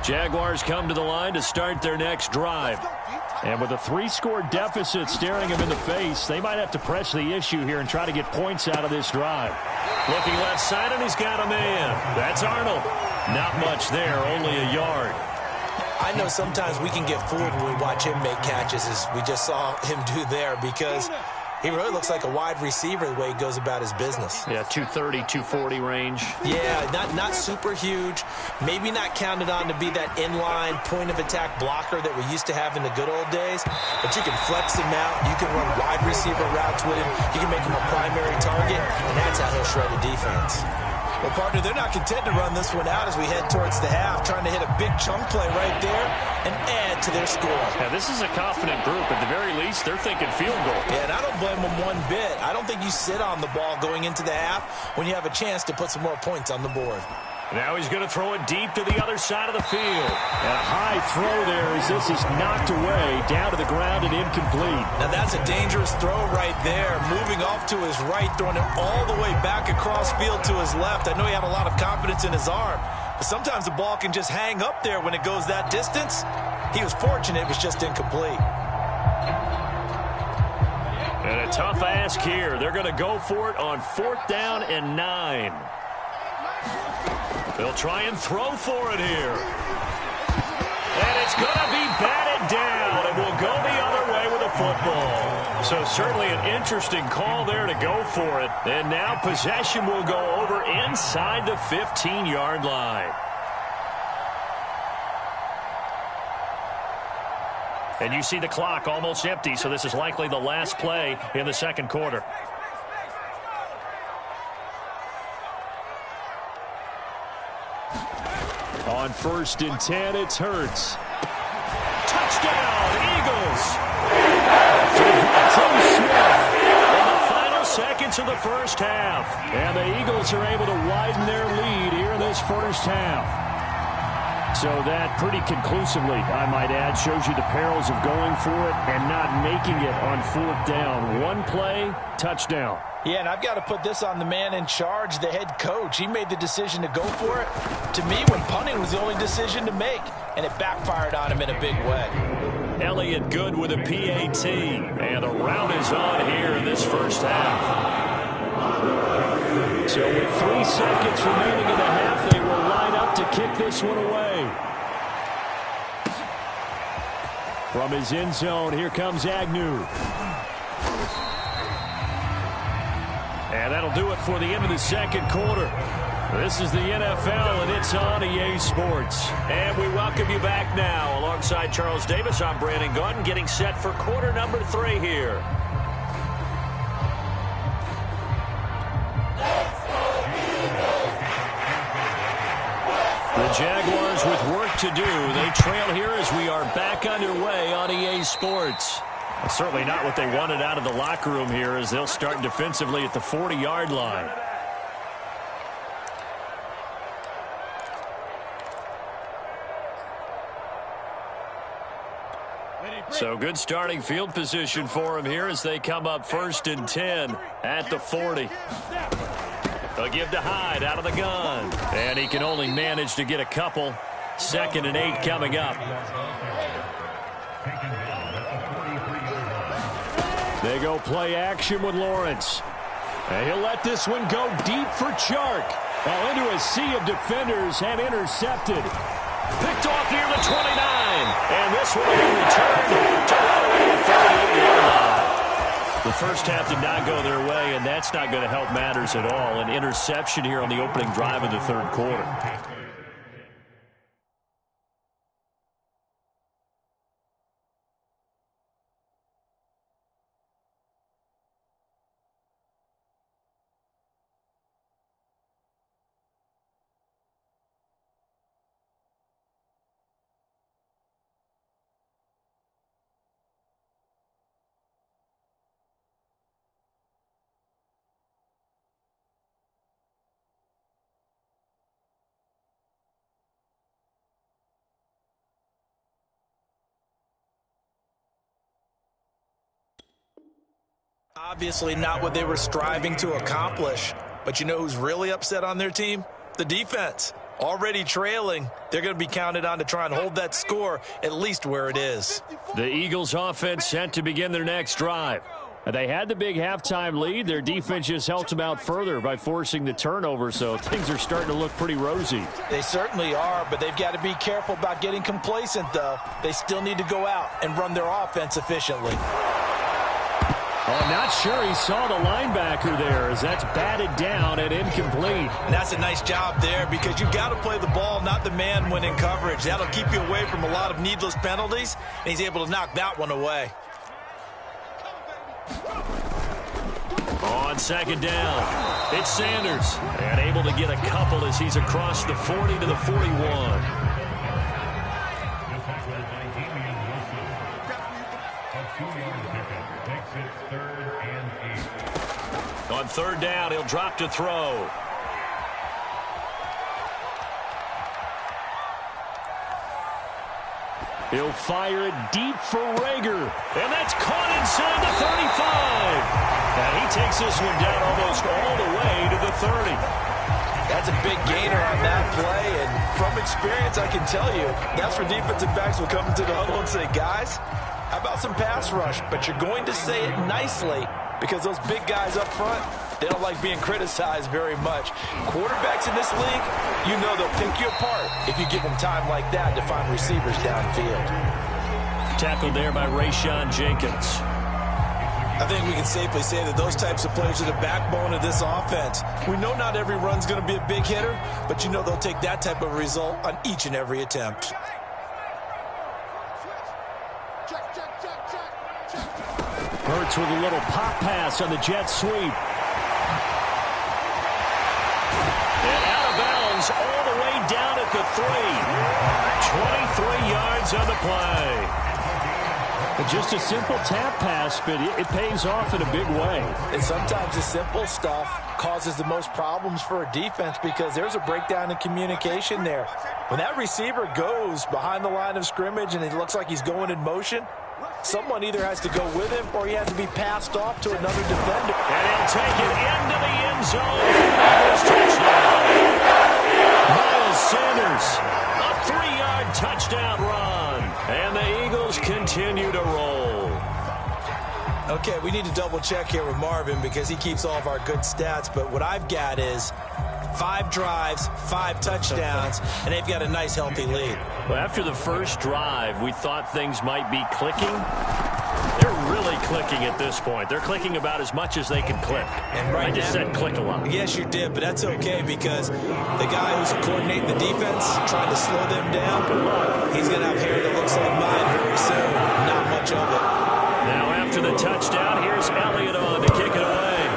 Jaguars come to the line to start their next drive. And with a 3-score deficit staring him in the face, they might have to press the issue here and try to get points out of this drive. Looking left side, and he's got a man. That's Arnold. Not much there, only a yard. I know sometimes we can get fooled when we watch him make catches, as we just saw him do there, because he really looks like a wide receiver the way he goes about his business. Yeah, 230, 240 range. Yeah, not super huge. Maybe not counted on to be that inline point-of-attack blocker that we used to have in the good old days. But you can flex him out. You can run wide receiver routes with him. You can make him a primary target, and that's how he'll shred a defense. Well, partner, they're not content to run this one out as we head towards the half, trying to hit a big chunk play right there and add to their score. Now, this is a confident group. At the very least, they're thinking field goal. Yeah, and I don't blame them one bit. I don't think you sit on the ball going into the half when you have a chance to put some more points on the board. Now he's going to throw it deep to the other side of the field. And a high throw there as this is knocked away, down to the ground and incomplete. Now that's a dangerous throw right there. Moving off to his right, throwing it all the way back across field to his left. I know he had a lot of confidence in his arm, but sometimes the ball can just hang up there when it goes that distance. He was fortunate it was just incomplete. And a tough ask here. They're going to go for it on 4th down and 9. They'll try and throw for it here. And it's going to be batted down, and will go the other way with a football. So certainly an interesting call there to go for it. And now possession will go over inside the 15-yard line. And you see the clock almost empty, so this is likely the last play in the second quarter. On 1st and 10, it's Hurts. Touchdown, Eagles! Devontae Smith in the final seconds of the first half. And the Eagles are able to widen their lead here in this first half. So that pretty conclusively, I might add, shows you the perils of going for it and not making it on 4th down. One play, touchdown. Yeah, and I've got to put this on the man in charge, the head coach. He made the decision to go for it. To me, when punting was the only decision to make, and it backfired on him in a big way. Elliott good with a PAT, and the route is on here in this first half. So with 3 seconds remaining in the half, they will line up to kick this one away. From his end zone, here comes Agnew. And that'll do it for the end of the second quarter. This is the NFL, and it's on EA Sports. And we welcome you back now. Alongside Charles Davis, I'm Brandon Gaudin, getting set for quarter number 3 here. The Jaguars with work to do. They trail here as we are back underway on EA Sports. Certainly not what they wanted out of the locker room here, as they'll start defensively at the 40-yard line. So good starting field position for them here as they come up 1st and 10 at the 40. A give to Hyde out of the gun. And he can only manage to get a couple. 2nd and 8 coming up. They go play action with Lawrence. And he'll let this one go deep for Chark. Well, into a sea of defenders and intercepted. Picked off near the 29. And this one will be returned to right around the 38-yard line. The first half did not go their way, and that's not going to help matters at all. An interception here on the opening drive of the third quarter. Obviously not what they were striving to accomplish. But you know who's really upset on their team? The defense. Already trailing. They're going to be counted on to try and hold that score at least where it is. The Eagles offense set to begin their next drive. They had the big halftime lead. Their defense just helped them out further by forcing the turnover, so things are starting to look pretty rosy. They certainly are, but they've got to be careful about getting complacent, though. They still need to go out and run their offense efficiently. Oh, I'm not sure he saw the linebacker there as that's batted down and incomplete. And that's a nice job there because you've got to play the ball, not the man when in coverage. That'll keep you away from a lot of needless penalties, and he's able to knock that one away. On 2nd down, it's Sanders. And able to get a couple as he's across the 40 to the 41. On 3rd down, he'll drop to throw. He'll fire it deep for Rager. And that's caught inside the 35. And he takes this one down almost all the way to the 30. That's a big gainer on that play, and from experience, I can tell you, that's where defensive backs will come into the huddle and say, guys, how about some pass rush? But you're going to say it nicely because those big guys up front, they don't like being criticized very much. Quarterbacks in this league, you know they'll pick you apart if you give them time like that to find receivers downfield. Tackled there by Rayshon Jenkins. I think we can safely say that those types of players are the backbone of this offense. We know not every run's going to be a big hitter, but you know they'll take that type of result on each and every attempt. Hurts with a little pop pass on the jet sweep. And out of bounds all the way down at the 3. 23 yards on the play. Just a simple tap pass, but it pays off in a big way. And sometimes the simple stuff causes the most problems for a defense because there's a breakdown in communication there. When that receiver goes behind the line of scrimmage and it looks like he's going in motion, someone either has to go with him or he has to be passed off to another defender. And he'll take it into the end zone for the Eagles touchdown. Miles Sanders, a 3-yard touchdown run. And the Eagles continue to roll. Okay, we need to double check here with Marvin because he keeps all of our good stats. But what I've got is 5 drives, 5 touchdowns, and they've got a nice, healthy lead. Well, after the first drive, we thought things might be clicking. They're really clicking at this point. They're clicking about as much as they can click. And right I just said click a lot. Yes, you did, but that's okay because the guy who's coordinating the defense, trying to slow them down, he's going to have hair that looks like mine very soon. Not much of it. Now after the touchdown, here's Elliott on to kick it away.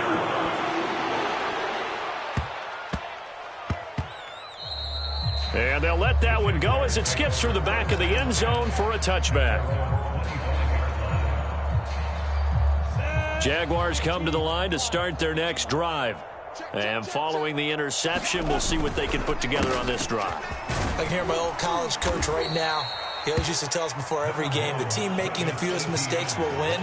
And they'll let that one go as it skips through the back of the end zone for a touchback. Jaguars come to the line to start their next drive. And following the interception, we'll see what they can put together on this drive. I can hear my old college coach right now. He always used to tell us before every game, the team making the fewest mistakes will win.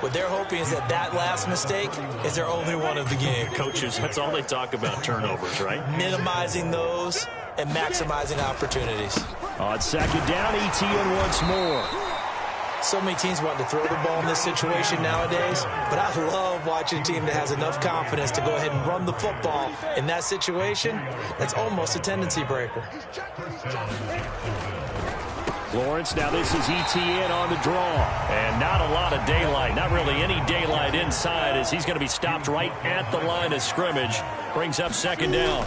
What they're hoping is that that last mistake is their only one of the game. Coaches, that's all they talk about, turnovers, right? Minimizing those and maximizing opportunities. On second down, ETN once more. So many teams want to throw the ball in this situation nowadays, but I love watching a team that has enough confidence to go ahead and run the football in that situation. That's almost a tendency breaker. Lawrence, now this is ETN on the draw. And not a lot of daylight, not really any daylight inside, as he's going to be stopped right at the line of scrimmage. Brings up second down.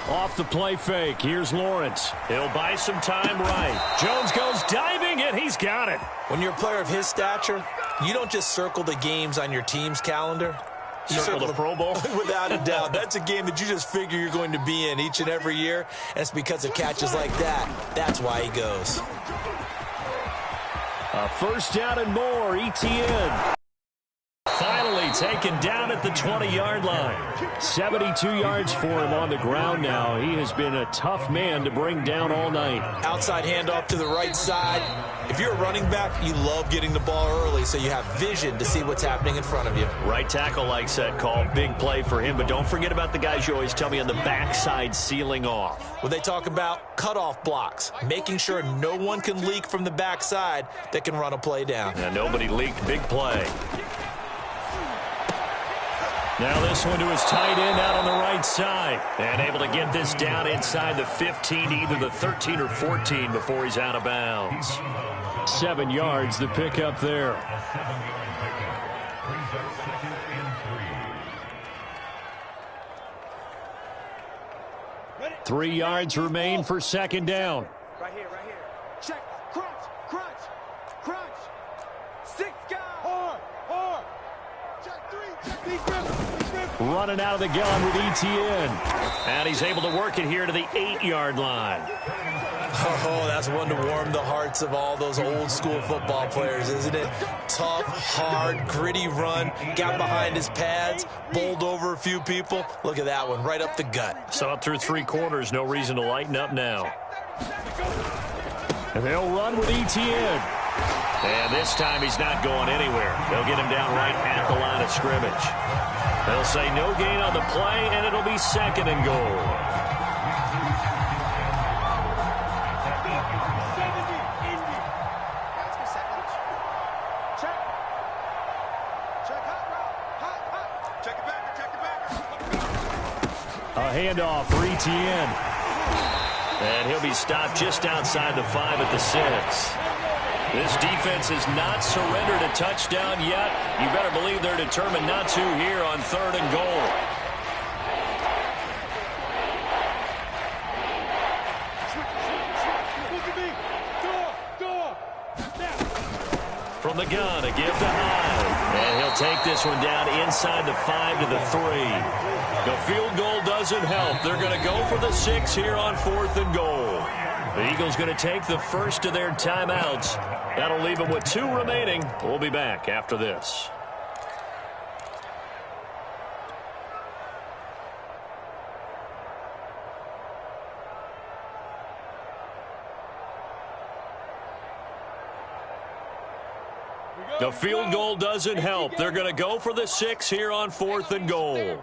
Off the play fake, here's Lawrence. He'll buy some time right. Jones goes diving, and he's got it. When you're a player of his stature, you don't just circle the games on your team's calendar. You circle the Pro Bowl? Without a doubt. That's a game that you just figure you're going to be in each and every year, and it's because of catches like that. That's why he goes. A first down and more, ETN. Finally taken down at the 20-yard line. 72 yards for him on the ground now. He has been a tough man to bring down all night. Outside handoff to the right side. If you're a running back, you love getting the ball early so you have vision to see what's happening in front of you. Right tackle likes that call. Big play for him, but don't forget about the guys you always tell me on the backside sealing off. When they talk about cutoff blocks, making sure no one can leak from the backside that can run a play down. And nobody leaked. Big play. Now this one to his tight end out on the right side. And able to get this down inside the 15, either the 13 or 14 before he's out of bounds. 7 yards, the pickup there. Ready? 3 yards remain for second down. Right here, right here. Check. Crunch, crunch, crunch. 6 guys. Hard. Check 3. Check these ribs. Running out of the gun with ETN. And he's able to work it here to the 8-yard line. Oh, that's one to warm the hearts of all those old school football players, isn't it? Tough, hard, gritty run. Got behind his pads, bowled over a few people. Look at that one, right up the gut. So up through 3 quarters, no reason to lighten up now. And they'll run with ETN. And this time he's not going anywhere. They'll get him down right at the line of scrimmage. They'll say no gain on the play, and it'll be second and goal. A handoff for ETN. And he'll be stopped just outside the 5 at the 6. This defense has not surrendered a touchdown yet. You better believe they're determined not to here on 3rd and goal. From the gun, a give to Hyde. And he'll take this one down inside the 5 to the 3. The field goal doesn't help. They're going to go for the 6 here on 4th and goal. The Eagles going to take the first of their timeouts. That'll leave them with 2 remaining. We'll be back after this. The field goal doesn't help. They're going to go for the 6 here on 4th and goal.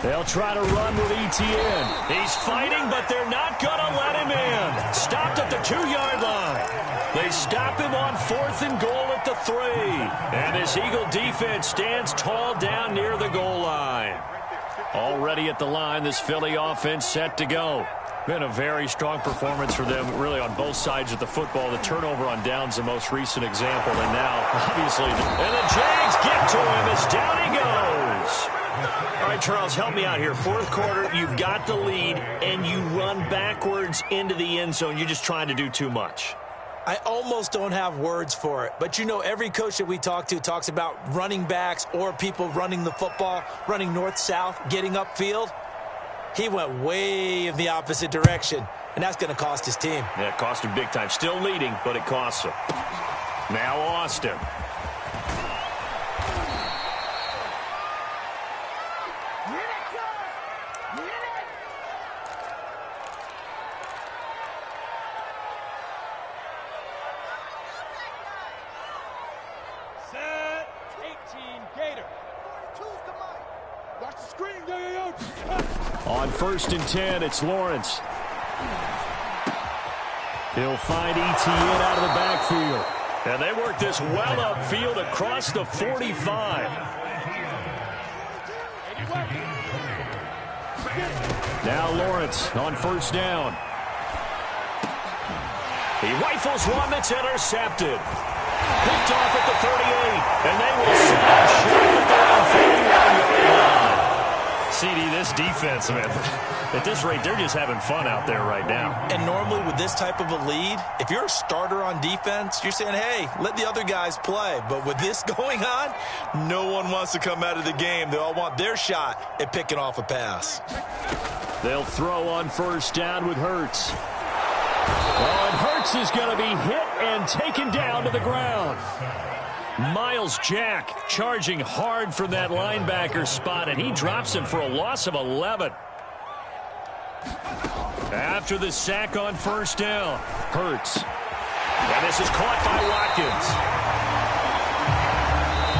They'll try to run with ETN. He's fighting, but they're not going to let him in. Stopped at the 2-yard line. They stop him on 4th and goal at the 3. And this Eagle defense stands tall down near the goal line. Already at the line, this Philly offense set to go. Been a very strong performance for them, really, on both sides of the football. The turnover on downs, the most recent example. And now, obviously, and the Jags get to him as down he goes. All right, Charles, help me out here. 4th quarter, you've got the lead, and you run backwards into the end zone. You're just trying to do too much. I almost don't have words for it. But, you know, every coach that we talk to talks about running backs or people running the football, running north-south, getting upfield. He went way in the opposite direction, and that's going to cost his team. Yeah, it cost him big time. Still leading, but it costs him. Now Austin. On 1st and 10, it's Lawrence. He'll find Etienne out of the backfield. And they work this well upfield across the 45. Now Lawrence on 1st down. He rifles one that's intercepted. Picked off at the 38. And they will stop short at the 41-yard line. CD, this defense, man, at this rate, they're just having fun out there right now. And normally with this type of a lead, if you're a starter on defense, you're saying, hey, let the other guys play. But with this going on, no one wants to come out of the game. They all want their shot at picking off a pass. They'll throw on 1st down with Hurts. Oh, and Hurts is going to be hit and taken down to the ground. Miles Jack charging hard from that linebacker spot, and he drops him for a loss of 11. After the sack on 1st down, Hurts. And this is caught by Watkins.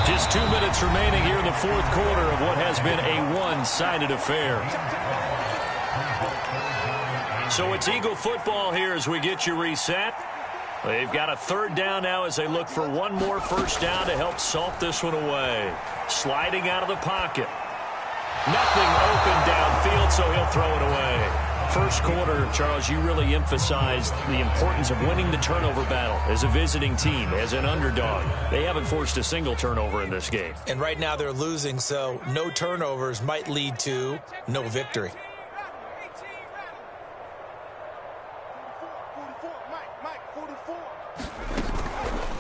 Just 2 minutes remaining here in the 4th quarter of what has been a one-sided affair. So it's Eagle football here as we get you reset. They've got a 3rd down now as they look for one more 1st down to help salt this one away. Sliding out of the pocket. Nothing open downfield, so he'll throw it away. 1st quarter, Charles, you really emphasized the importance of winning the turnover battle as a visiting team, as an underdog. They haven't forced a single turnover in this game. And right now they're losing, so no turnovers might lead to no victory.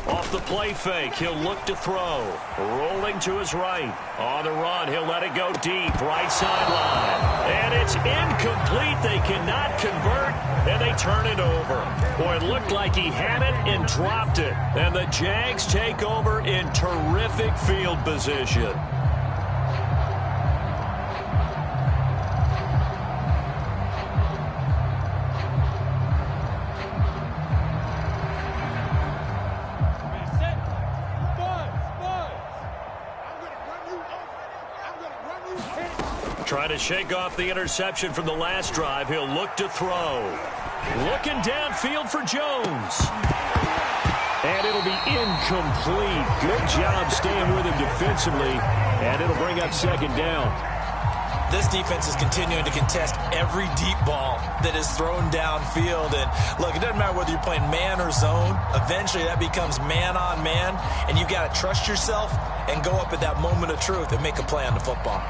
Off the play fake, he'll look to throw. Rolling to his right. On the run, he'll let it go deep. Right sideline. And it's incomplete. They cannot convert, and they turn it over. Boy, it looked like he had it and dropped it. And the Jags take over in terrific field position. Trying to shake off the interception from the last drive. He'll look to throw. Looking downfield for Jones. And it'll be incomplete. Good job staying with him defensively. And it'll bring up 2nd down. This defense is continuing to contest every deep ball that is thrown downfield. And look, it doesn't matter whether you're playing man or zone. Eventually that becomes man on man. And you've got to trust yourself and go up at that moment of truth and make a play on the football.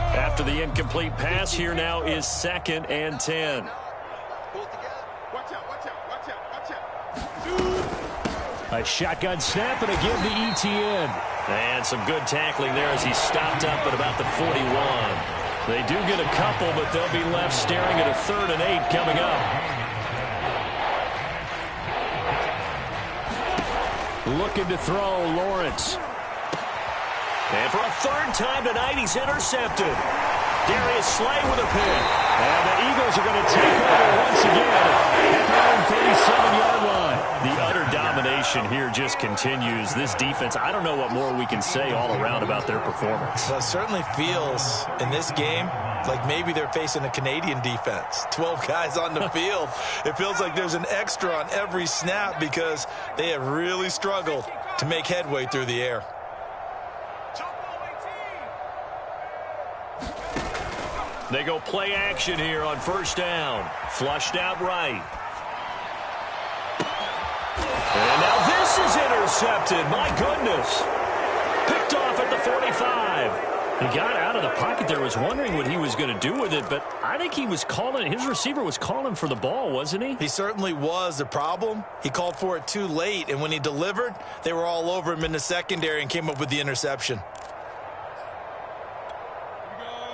After the incomplete pass, here now is 2nd and 10. A shotgun snap and again to Etienne. And some good tackling there as he stopped up at about the 41. They do get a couple, but they'll be left staring at a 3rd and 8 coming up. Looking to throw, Lawrence. And for a 3rd time tonight, he's intercepted. Darius Slay with a pick. And the Eagles are going to take over once again at their own 37-yard line. The utter domination here just continues. This defense, I don't know what more we can say all around about their performance. Well, it certainly feels in this game like maybe they're facing a Canadian defense. 12 guys on the field. It feels like there's an extra on every snap because they have really struggled to make headway through the air. They go play action here on 1st down. Flushed out right. And now this is intercepted. My goodness. Picked off at the 45. He got out of the pocket there, was wondering what he was going to do with it, but I think he was calling, his receiver was calling for the ball, wasn't he? He certainly was. The problem, he called for it too late, and when he delivered, they were all over him in the secondary and came up with the interception.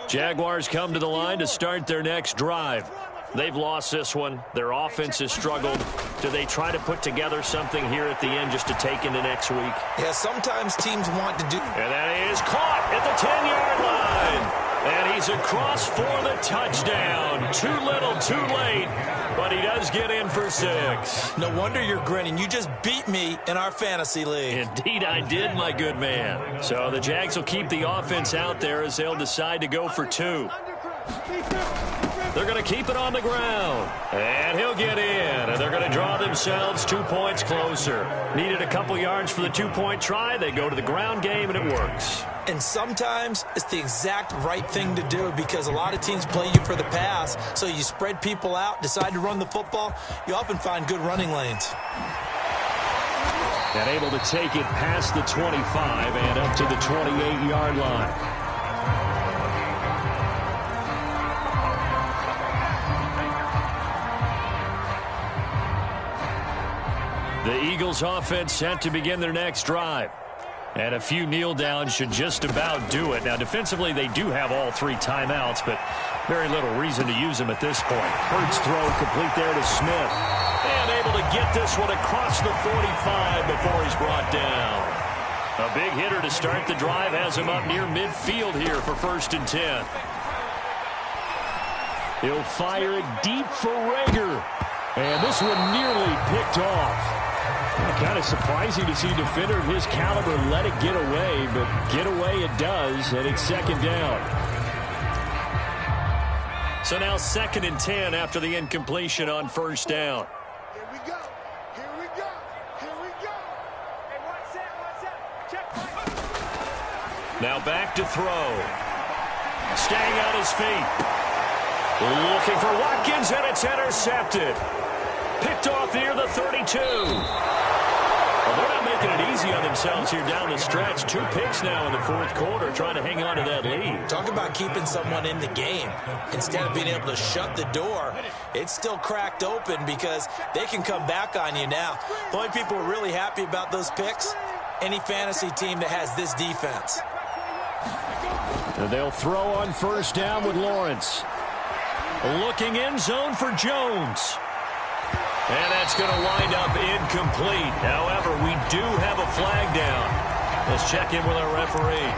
Jaguars come to the line to start their next drive. They've lost this one. Their offense has struggled. Do they try to put together something here at the end just to take into next week? Yeah, sometimes teams want to do. And that is caught at the 10-yard line. And he's goes across for the touchdown. Too little, too late, but he does get in for 6. No wonder you're grinning. You just beat me in our fantasy league. Indeed I did, my good man. So the Jags will keep the offense out there as they'll decide to go for 2. They're going to keep it on the ground. And he'll get in. And they're going to draw themselves 2 points closer. Needed a couple yards for the 2-point try. They go to the ground game, and it works. And sometimes it's the exact right thing to do because a lot of teams play you for the pass. So you spread people out, decide to run the football. You often find good running lanes. And able to take it past the 25 and up to the 28-yard line. The Eagles offense set to begin their next drive. And a few kneel downs should just about do it. Now, defensively, they do have all 3 timeouts, but very little reason to use them at this point. Hurts throw complete there to Smith. And able to get this one across the 45 before he's brought down. A big hitter to start the drive has him up near midfield here for 1st and 10. He'll fire it deep for Rager. And this one nearly picked off. Kind of surprising to see a defender of his caliber let it get away, but get away it does, and it's 2nd down. So now 2nd and 10 after the incompletion on 1st down. Here we go. Here we go. Here we go. Hey, watch that. Check. Now back to throw. Staying on his feet. Looking for Watkins, and it's intercepted. Picked off near the 32. Well, they're not making it easy on themselves here down the stretch. 2 picks now in the 4th quarter, trying to hang on to that lead. Talk about keeping someone in the game. Instead of being able to shut the door, it's still cracked open because they can come back on you now. The only people who are really happy about those picks, any fantasy team that has this defense. And they'll throw on 1st down with Lawrence. Looking end zone for Jones. And that's going to wind up incomplete. However, we do have a flag down. Let's check in with our referee.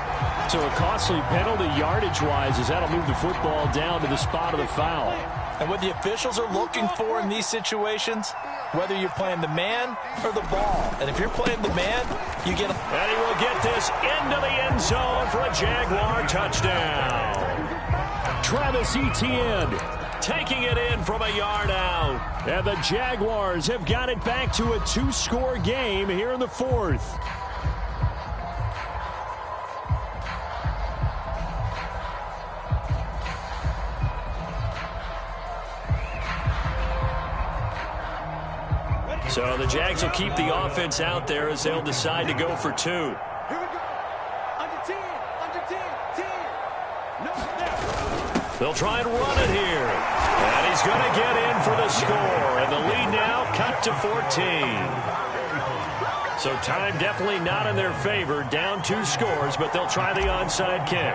So a costly penalty yardage-wise as that'll move the football down to the spot of the foul. And what the officials are looking for in these situations, whether you're playing the man or the ball. And if you're playing the man, you get a... And he will get this into the end zone for a Jaguar touchdown. Travis Etienne taking it in from a yard out. And the Jaguars have got it back to a 2-score game here in the 4th. So the Jags will keep the offense out there as they'll decide to go for 2. Here we go. Under 10. Under 10. 10. No, there. They'll try and run it here. And he's going to get in for the score. And the lead now cut to 14. So time definitely not in their favor. Down 2 scores, but they'll try the onside kick.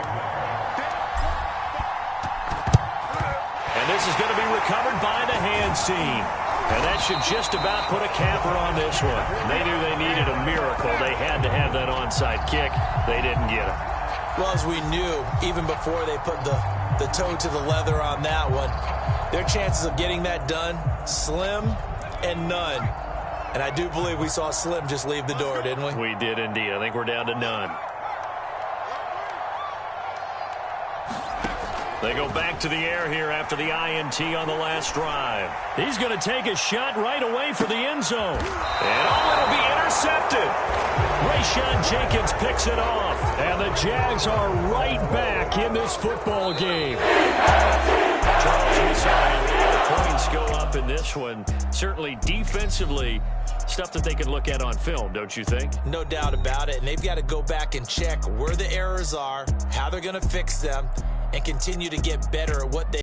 And this is going to be recovered by the hands team. And that should just about put a capper on this one. They knew they needed a miracle. They had to have that onside kick. They didn't get it. Well, as we knew, even before they put the toe to the leather on that one, their chances of getting that done, slim and none. And I do believe we saw Slim just leave the door, didn't we? We did indeed. I think we're down to none. They go back to the air here after the INT on the last drive. He's going to take a shot right away for the end zone. And it'll be intercepted. Rayshon Jenkins picks it off. And the Jags are right back in this football game. Charles, we saw a lot of points go up in this one. Certainly defensively, stuff that they can look at on film, don't you think? No doubt about it. And they've got to go back and check where the errors are, how they're going to fix them, and continue to get better at what they